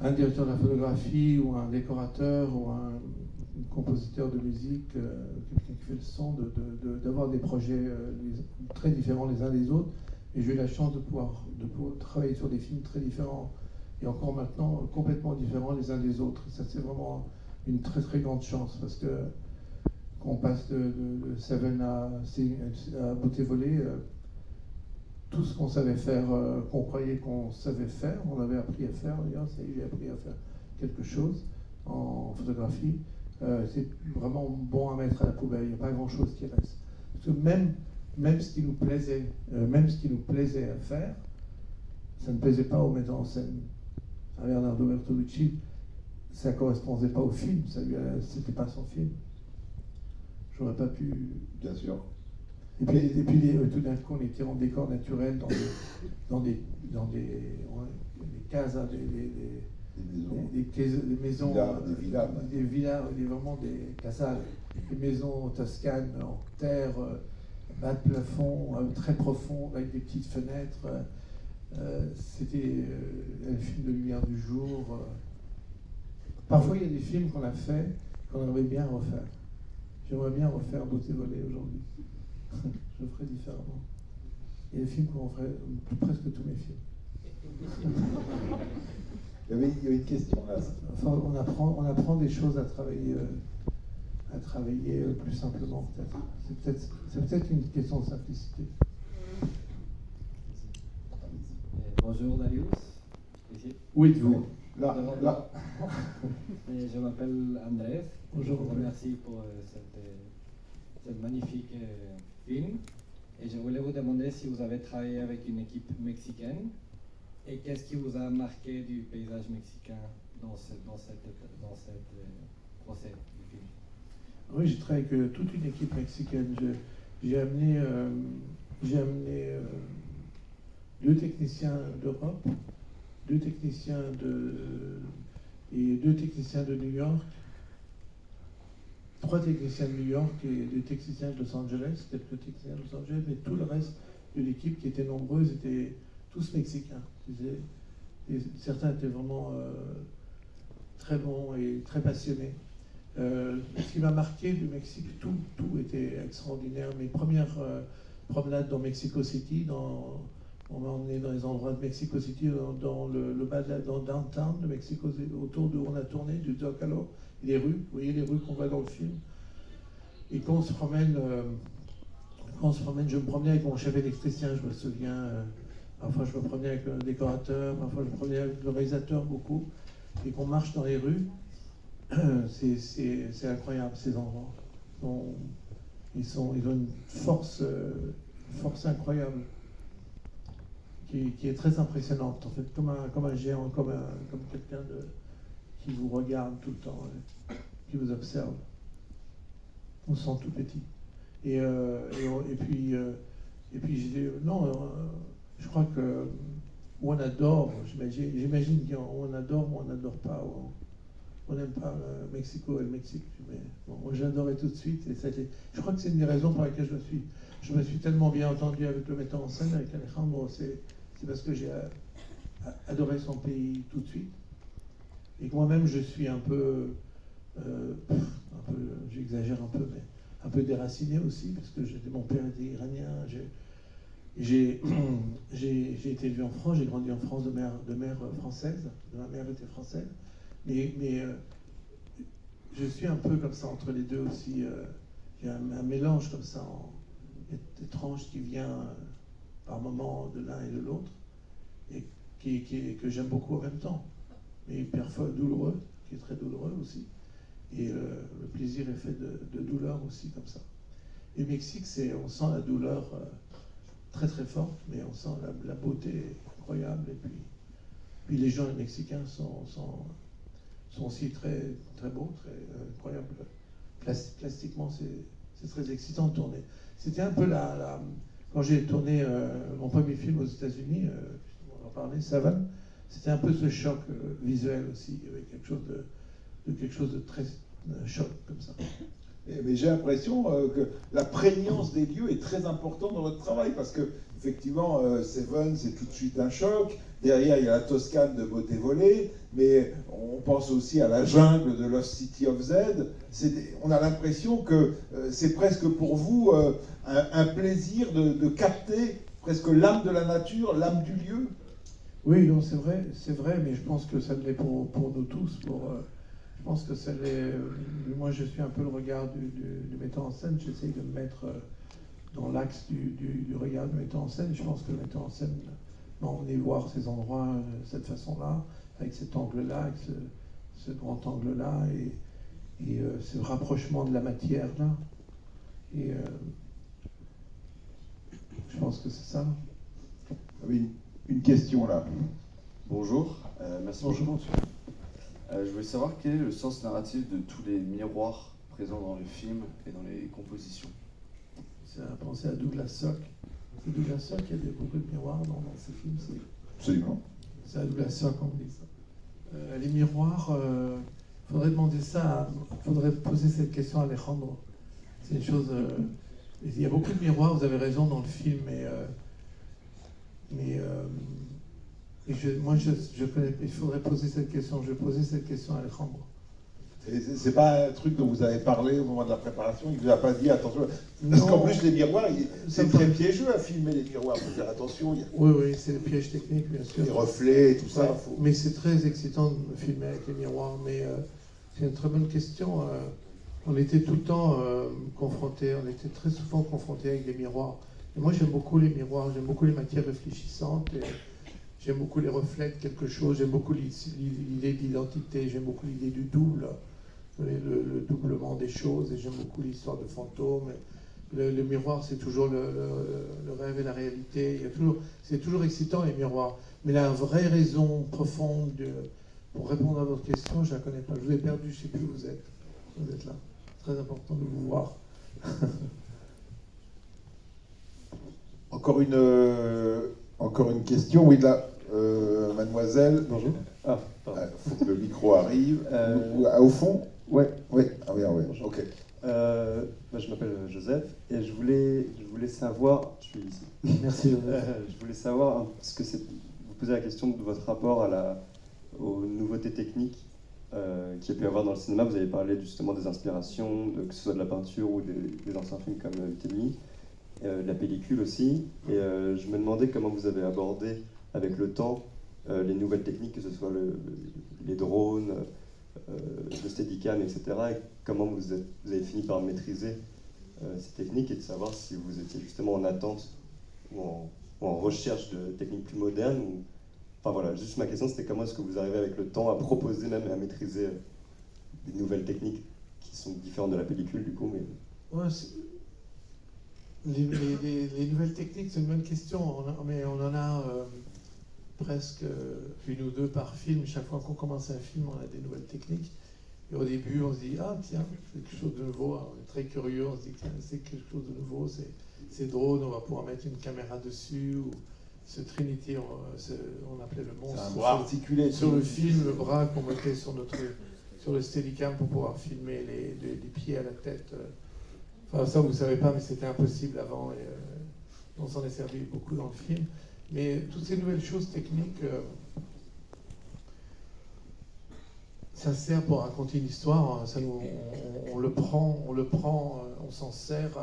un directeur de la photographie, ou un décorateur, ou un compositeur de musique, quelqu'un qui fait le son, d'avoir des projets très différents les uns des autres. Et j'ai eu la chance de pouvoir travailler sur des films très différents, et encore maintenant complètement différents les uns des autres. Ça, c'est vraiment une très très grande chance, parce que qu'on passe de Seven à Beauté volée, tout ce qu'on savait faire, qu'on croyait qu'on savait faire, on avait appris à faire. D'ailleurs, j'ai appris à faire quelque chose en photographie. C'est vraiment bon à mettre à la poubelle. Il n'y a pas grand-chose qui reste. Parce que même ce qui nous plaisait, à faire, ça ne plaisait pas au metteur en scène. À Leonardo Bertolucci, ça ne correspondait pas au film, c'était pas son film. J'aurais pas pu. Bien sûr. Et puis tout d'un coup, on était en décor naturel dans des cases, des maisons, des villas, vraiment des casas, des maisons toscanes en terre, bas de plafond, très profond, avec des petites fenêtres. C'était un film de lumière du jour. Parfois, il y a des films qu'on a fait qu'on aimerait bien refaire. J'aimerais bien refaire Beauté volée aujourd'hui. Je le ferais différemment. Il y a des films qu'on ferait, presque tous mes films. Il y avait une question là. Enfin, on apprend des choses à travailler plus simplement, peut-être. C'est peut-être une question de simplicité. Bonjour Darius. Ici. Où êtes-vous? Là. Je m'appelle Andrés. Bonjour. Je vous remercie pour cette magnifique film. Et je voulais vous demander si vous avez travaillé avec une équipe mexicaine et qu'est-ce qui vous a marqué du paysage mexicain dans cette procès du film. Oui, j'ai travaillé avec toute une équipe mexicaine. J'ai amené 2 techniciens d'Europe, 2 techniciens et 2 techniciens de New York, 3 techniciens de New York et 2 techniciens de Los Angeles, quelques techniciens de Los Angeles, mais tout le reste de l'équipe, qui était nombreuse, étaient tous mexicains. Et certains étaient vraiment très bons et très passionnés. Ce qui m'a marqué du Mexique, tout était extraordinaire. Mes premières promenades dans Mexico City, on m'a emmené dans les endroits de Mexico City, dans le downtown de Mexico, autour d'où on a tourné, du Zócalo, les rues, vous voyez les rues qu'on voit dans le film. Et quand on se promène, je me promenais avec mon chef électricien, je me souviens. Parfois je me promenais avec le décorateur, parfois je me promenais avec le réalisateur beaucoup. Et qu'on marche dans les rues, c'est incroyable ces endroits. Ils ont une force incroyable qui est très impressionnante en fait, comme un géant, comme quelqu'un qui vous regarde tout le temps, qui vous observe. On se sent tout petit. Et puis je crois que où on adore, j'imagine qu'on adore ou on n'adore pas. On n'aime pas le Mexico et le Mexique, mais bon, moi j'adorais tout de suite. Et je crois que c'est une des raisons pour lesquelles je me suis tellement bien entendu avec le metteur en scène, avec Alejandro. C'est parce que j'ai adoré son pays tout de suite. Et que moi-même je suis un peu, j'exagère un peu, mais un peu déraciné aussi, parce que mon père était iranien. J'ai été élevé en France, j'ai grandi en France de mère française, ma mère était française. Mais je suis un peu comme ça entre les deux aussi. Il y a un mélange comme ça, étrange, qui vient par moments de l'un et de l'autre, et que j'aime beaucoup en même temps, mais parfois douloureux, qui est très douloureux aussi. Et le plaisir est fait de douleur aussi comme ça. Et au Mexique, on sent la douleur très très forte, mais on sent la beauté incroyable. Et puis les gens mexicains sont aussi très, très beaux, très incroyables. Plastiquement, c'est très excitant de tourner. C'était un peu quand j'ai tourné mon premier film aux États-Unis, on en parlait, Seven, c'était un peu ce choc visuel aussi. Il y avait quelque chose de très choc comme ça. Mais j'ai l'impression que la prégnance des lieux est très importante dans votre travail, parce que effectivement, Seven, c'est tout de suite un choc. Derrière, il y a la Toscane de Beauté volée, mais on pense aussi à la jungle de Lost City of Z. On a l'impression que c'est presque pour vous un plaisir de capter presque l'âme de la nature, l'âme du lieu. Oui, non, c'est vrai, mais je pense que ça l'est pour nous tous. Je pense que ça l'est. Moi, je suis un peu le regard du metteur en scène. J'essaye de me mettre dans l'axe du regard du metteur en scène. Je pense que le metteur en scène m'a emmené voir ces endroits de cette façon-là, avec cet angle-là, avec ce grand angle-là, et ce rapprochement de la matière-là. Et je pense que c'est ça. Oui, une question là. Bonjour, merci. Bonjour, monsieur. Je voulais savoir quel est le sens narratif de tous les miroirs présents dans le film et dans les compositions. C'est à penser à Douglas Sirk. C'est Douglas Sirk qui a beaucoup de miroirs dans ces films. Absolument. C'est à Douglas Sirk qu'on dit ça. Les miroirs, faudrait demander ça, faudrait poser cette question à Alejandro. C'est une chose. Il y a beaucoup de miroirs, vous avez raison dans le film, moi je connais. Il faudrait poser cette question. Je vais poser cette question à Alejandro. C'est pas un truc dont vous avez parlé au moment de la préparation, il vous a pas dit attention. Parce qu'en plus, les miroirs, c'est très piégeux à filmer les miroirs, il faut faire attention. Oui, c'est des pièges techniques, bien sûr. Les reflets et tout ça. Ouais, mais c'est très excitant de filmer avec les miroirs. Mais c'est une très bonne question. On était tout le temps confrontés, on était très souvent confrontés avec des miroirs. Et moi, j'aime beaucoup les miroirs, j'aime beaucoup les matières réfléchissantes. J'aime beaucoup les reflets de quelque chose, j'aime beaucoup l'idée d'identité, j'aime beaucoup l'idée du double, le doublement des choses, et j'aime beaucoup l'histoire de fantômes. Le miroir, c'est toujours le rêve et la réalité. C'est toujours excitant, les miroirs. Mais la vraie raison profonde pour répondre à votre question, je ne la connais pas. Je vous ai perdu, je ne sais plus où vous êtes. Vous êtes là. C'est très important de vous voir. Encore une question, oui, là, mademoiselle. Bonjour. Il faut que le micro arrive. Au fond. Ouais. Oui. Ah oui, Bonjour. ok. Je m'appelle Joseph et je voulais savoir. Je suis ici. Merci, Joseph. Je voulais savoir vous poser la question de votre rapport aux nouveautés techniques qu'il y a pu avoir dans le cinéma. Vous avez parlé justement des inspirations, que ce soit de la peinture ou des anciens films comme Télé. De la pellicule aussi, et je me demandais comment vous avez abordé avec le temps les nouvelles techniques, que ce soit les drones, le steadicam, etc., et comment vous avez fini par maîtriser ces techniques, et de savoir si vous étiez justement en attente ou en recherche de techniques plus modernes. Enfin voilà, juste ma question c'était comment est-ce que vous arrivez avec le temps à proposer même et à maîtriser des nouvelles techniques qui sont différentes de la pellicule du coup, mais... Ouais, les nouvelles techniques, c'est une bonne question, mais on en a presque une ou deux par film. Chaque fois qu'on commence un film, on a des nouvelles techniques. Et au début, on se dit, ah tiens, c'est quelque chose de nouveau. Alors, on est très curieux, on se dit, tiens, c'est quelque chose de nouveau, c'est drôle, on va pouvoir mettre une caméra dessus. Ou ce Trinity, on appelait le monstre. C'est un bras articulé. Sur le film, le bras qu'on mettait sur le Steadicam pour pouvoir filmer les pieds à la tête. Enfin, ça, vous ne savez pas, mais c'était impossible avant. Et, on s'en est servi beaucoup dans le film. Mais toutes ces nouvelles choses techniques, ça sert pour raconter une histoire. Ça on le prend, on s'en sert.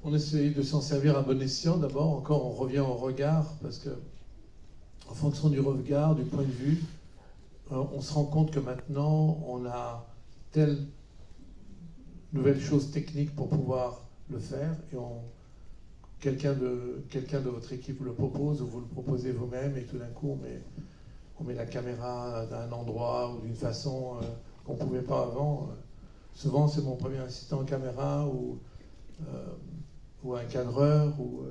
On essaie de s'en servir à bon escient d'abord. Encore, on revient au regard, parce que en fonction du regard, du point de vue, on se rend compte que maintenant, on a telle nouvelle chose technique pour pouvoir le faire, et quelqu'un de votre équipe vous le propose, ou vous le proposez vous-même, et tout d'un coup, on met la caméra d'un endroit ou d'une façon qu'on ne pouvait pas avant. Souvent, c'est mon premier assistant en caméra, ou un cadreur, ou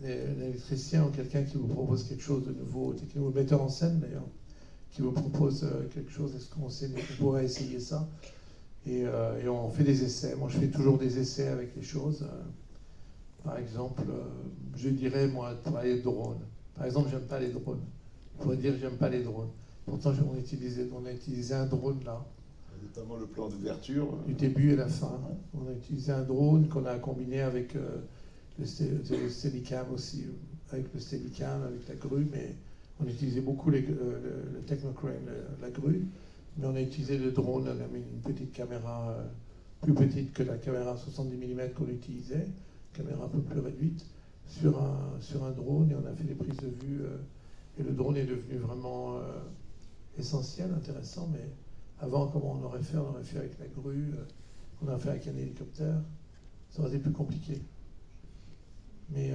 un électricien, ou quelqu'un qui vous propose quelque chose de nouveau, ou le metteur en scène d'ailleurs, qui vous propose quelque chose. Est-ce qu'on pourrait essayer ça? Et on fait des essais. Moi, je fais toujours des essais avec les choses. Par exemple, je dirais, moi, travailler le drone. Par exemple, j'aime pas les drones. Je pourrais dire, j'aime pas les drones. Pourtant, on a utilisé un drone là. Notamment le plan d'ouverture. Du début et la fin. On a utilisé un drone qu'on a combiné avec le Steadicam aussi, avec le Steadicam, avec la grue, mais on utilisait beaucoup le Technocrane, la grue, mais on a utilisé le drone, on a mis une petite caméra plus petite que la caméra 70 mm qu'on utilisait, caméra un peu plus réduite, sur un drone, et on a fait des prises de vue, et le drone est devenu vraiment essentiel, intéressant, mais avant, comment on aurait fait avec la grue, on a fait avec un hélicoptère, ça aurait été plus compliqué. Mais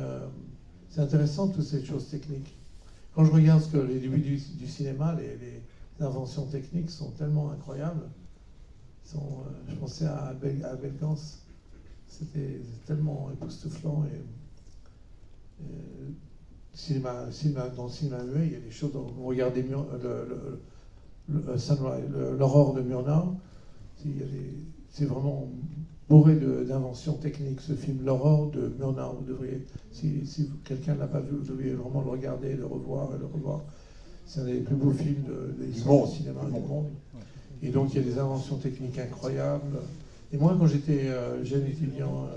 c'est intéressant, toutes ces choses techniques. Quand je regarde les débuts du cinéma, les inventions techniques sont tellement incroyables. Je pensais à Abel Gans, c'était tellement époustouflant. Dans le cinéma muet, il y a des choses, vous regardez l'aurore de Murnau, c'est vraiment bourré d'inventions techniques, ce film, l'aurore de Murnau. Vous devriez, si quelqu'un ne l'a pas vu, vous devriez vraiment le regarder, le revoir et le revoir. C'est un des plus beaux films de l'histoire du cinéma du monde. Et donc il y a des inventions techniques incroyables. Et moi, quand j'étais jeune étudiant,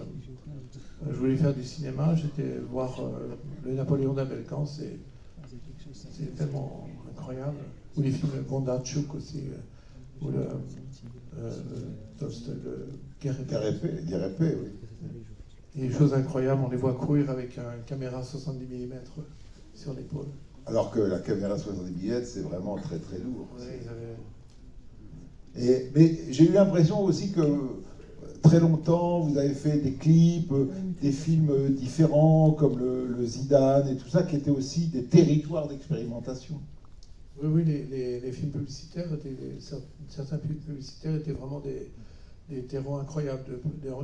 je voulais faire du cinéma, j'étais voir le Napoléon d'Abel Gans, c'est tellement incroyable. Ou les films de Bondarchuk aussi, ou le Guerre épée, oui. Et des choses incroyables, on les voit courir avec une caméra 70 mm sur l'épaule. Alors que la caméra 70 mm, c'est vraiment très très lourd. Ouais, mais j'ai eu l'impression aussi que très longtemps, vous avez fait des clips, des films différents, comme le Zidane et tout ça, qui étaient aussi des territoires d'expérimentation. Oui, les films publicitaires, certains films publicitaires étaient vraiment des terreaux incroyables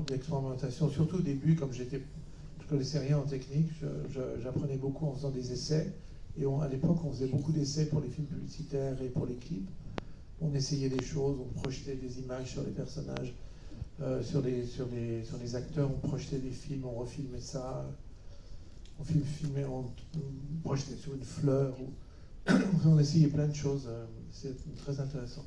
d'expérimentation. Surtout au début, comme je connaissais rien en technique, j'apprenais beaucoup en faisant des essais. Et à l'époque, on faisait beaucoup d'essais pour les films publicitaires et pour les clips. On essayait des choses, on projetait des images sur les personnages, sur les acteurs, on projetait des films, on refilmait ça. On projetait sur une fleur. On essayait plein de choses, c'est très intéressant.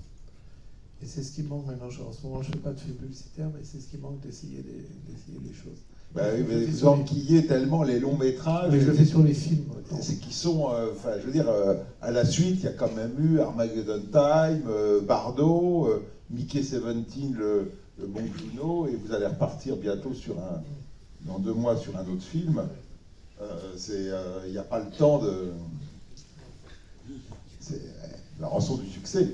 Et c'est ce qui manque maintenant. En ce moment, je ne fais pas de film publicitaire, mais c'est ce qui manque d'essayer des choses. Bah oui, vous enquillez tellement les longs métrages. Mais je le fais sur les films. C'est qui sont, je veux dire, à la suite, il y a quand même eu Armageddon Time, Bardo, Mickey 17, le bon Juno, et vous allez repartir bientôt dans 2 mois sur un autre film. Il n'y a pas le temps de... C'est la rançon du succès.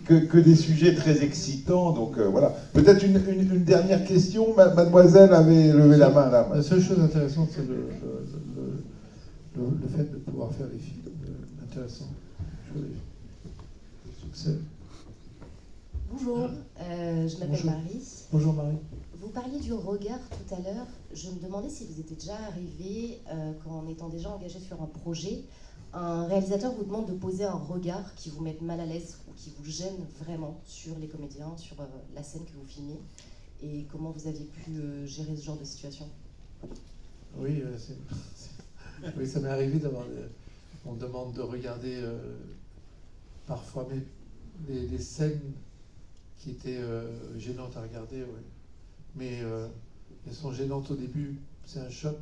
Que des sujets très excitants, donc voilà. Peut-être une dernière question, mademoiselle avait levé la main là. La seule chose intéressante, c'est le fait de pouvoir faire des films intéressants. Bonjour, je m'appelle Marie. Bonjour Marie. Vous parliez du regard tout à l'heure. Je me demandais si vous étiez déjà arrivé, qu'en étant déjà engagé sur un projet, un réalisateur vous demande de poser un regard qui vous mette mal à l'aise ou qui vous gêne vraiment sur les comédiens, sur la scène que vous filmez, et comment vous aviez pu gérer ce genre de situation. Oui, oui, ça m'est arrivé d'avoir... On demande de regarder parfois des scènes qui étaient gênantes à regarder, oui. Mais elles sont gênantes au début, c'est un choc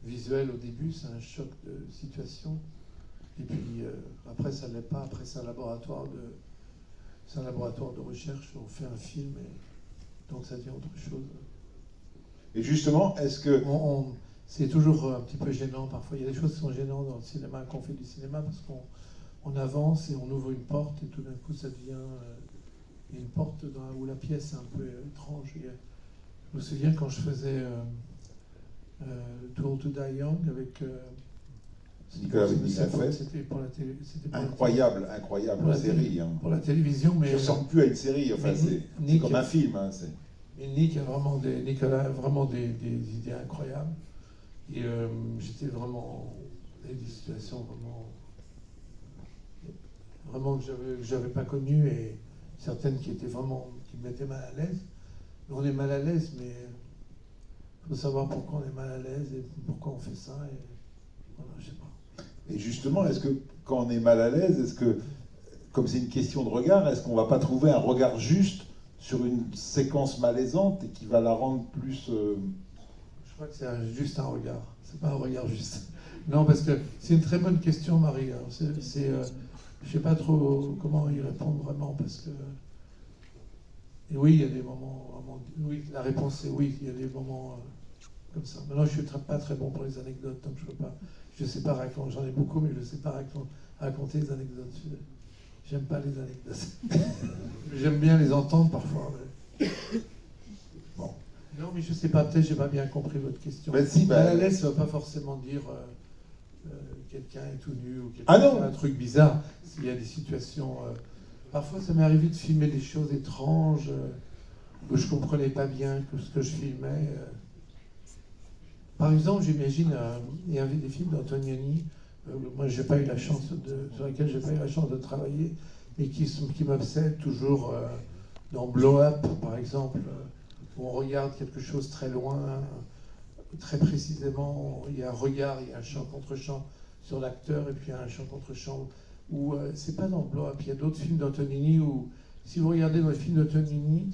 visuel au début, c'est un choc de situation. Et puis après, ça ne l'est pas. Après, c'est un laboratoire de recherche. On fait un film et donc ça devient autre chose. Et justement, est-ce que... c'est toujours un petit peu gênant parfois. Il y a des choses qui sont gênantes dans le cinéma, quand on fait du cinéma, parce qu'on avance et on ouvre une porte et tout d'un coup, ça devient une porte où la pièce est un peu étrange. Je me souviens quand je faisais... Too Old to Die Young avec Nicolas Beninafet. C'était pour la télé. Incroyable série. Pour la télévision, mais... Ça ne ressemble plus à une série, enfin c'est comme un film. Hein, mais Nick a vraiment des idées incroyables. Et j'étais vraiment dans des situations vraiment que j'avais pas connues, et certaines qui qui me mettait mal à l'aise. Mais on est mal à l'aise, mais il faut savoir pourquoi on est mal à l'aise et pourquoi on fait ça. Et voilà, je sais pas. Et justement, est-ce que quand on est mal à l'aise, est-ce que, comme c'est une question de regard, est-ce qu'on va pas trouver un regard juste sur une séquence malaisante et qui va la rendre plus... Je crois que c'est juste un regard. C'est pas un regard juste. Non, parce que c'est une très bonne question, Marie. Je sais pas trop comment y répondre vraiment, parce que... Et oui, il y a des moments... Oui, la réponse est oui, il y a des moments comme ça. Maintenant, je suis pas très bon pour les anecdotes, donc je sais pas raconter. J'en ai beaucoup, mais je ne sais pas raconter les anecdotes. J'aime pas les anecdotes. J'aime bien les entendre parfois. Mais... Bon. Non, mais je sais pas, peut-être j'ai pas bien compris votre question. Ben si, mal à l'aise, ça ne veut pas forcément dire quelqu'un est tout nu ou quelqu'un fait un truc bizarre. S'il y a des situations... Parfois, ça m'est arrivé de filmer des choses étranges que je comprenais pas bien ce que je filmais. Par exemple, j'imagine, il y avait des films d'Antonioni, moi j'ai pas eu la chance sur lesquels j'ai pas eu la chance de travailler, mais qui m'obsèdent toujours dans Blow Up, par exemple, où on regarde quelque chose très loin, très précisément, il y a un regard, il y a un chant contre chant sur l'acteur, et puis il y a un chant contre chant. Ou c'est pas dans Blow Up, il y a d'autres films d'Antonioni où, si vous regardez dans les films d'Antonioni,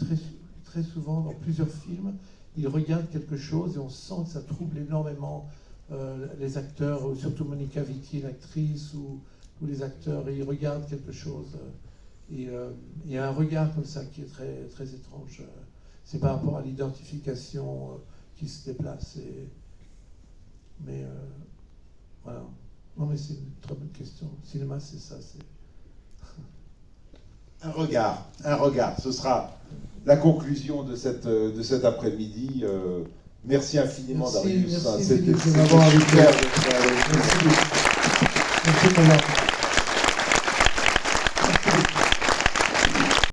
très souvent dans plusieurs films, il regarde quelque chose et on sent que ça trouble énormément les acteurs, surtout Monica Vitti, l'actrice, ou les acteurs, et ils regardent quelque chose. Et il y a un regard comme ça qui est très, très étrange. C'est par rapport à l'identification qui se déplace. Mais voilà. Non, mais c'est une très bonne question. Le cinéma, c'est ça. Un regard. Ce sera la conclusion de cet après-midi. Merci infiniment, Darius. Merci de m'avoir invité. Merci de m'avoir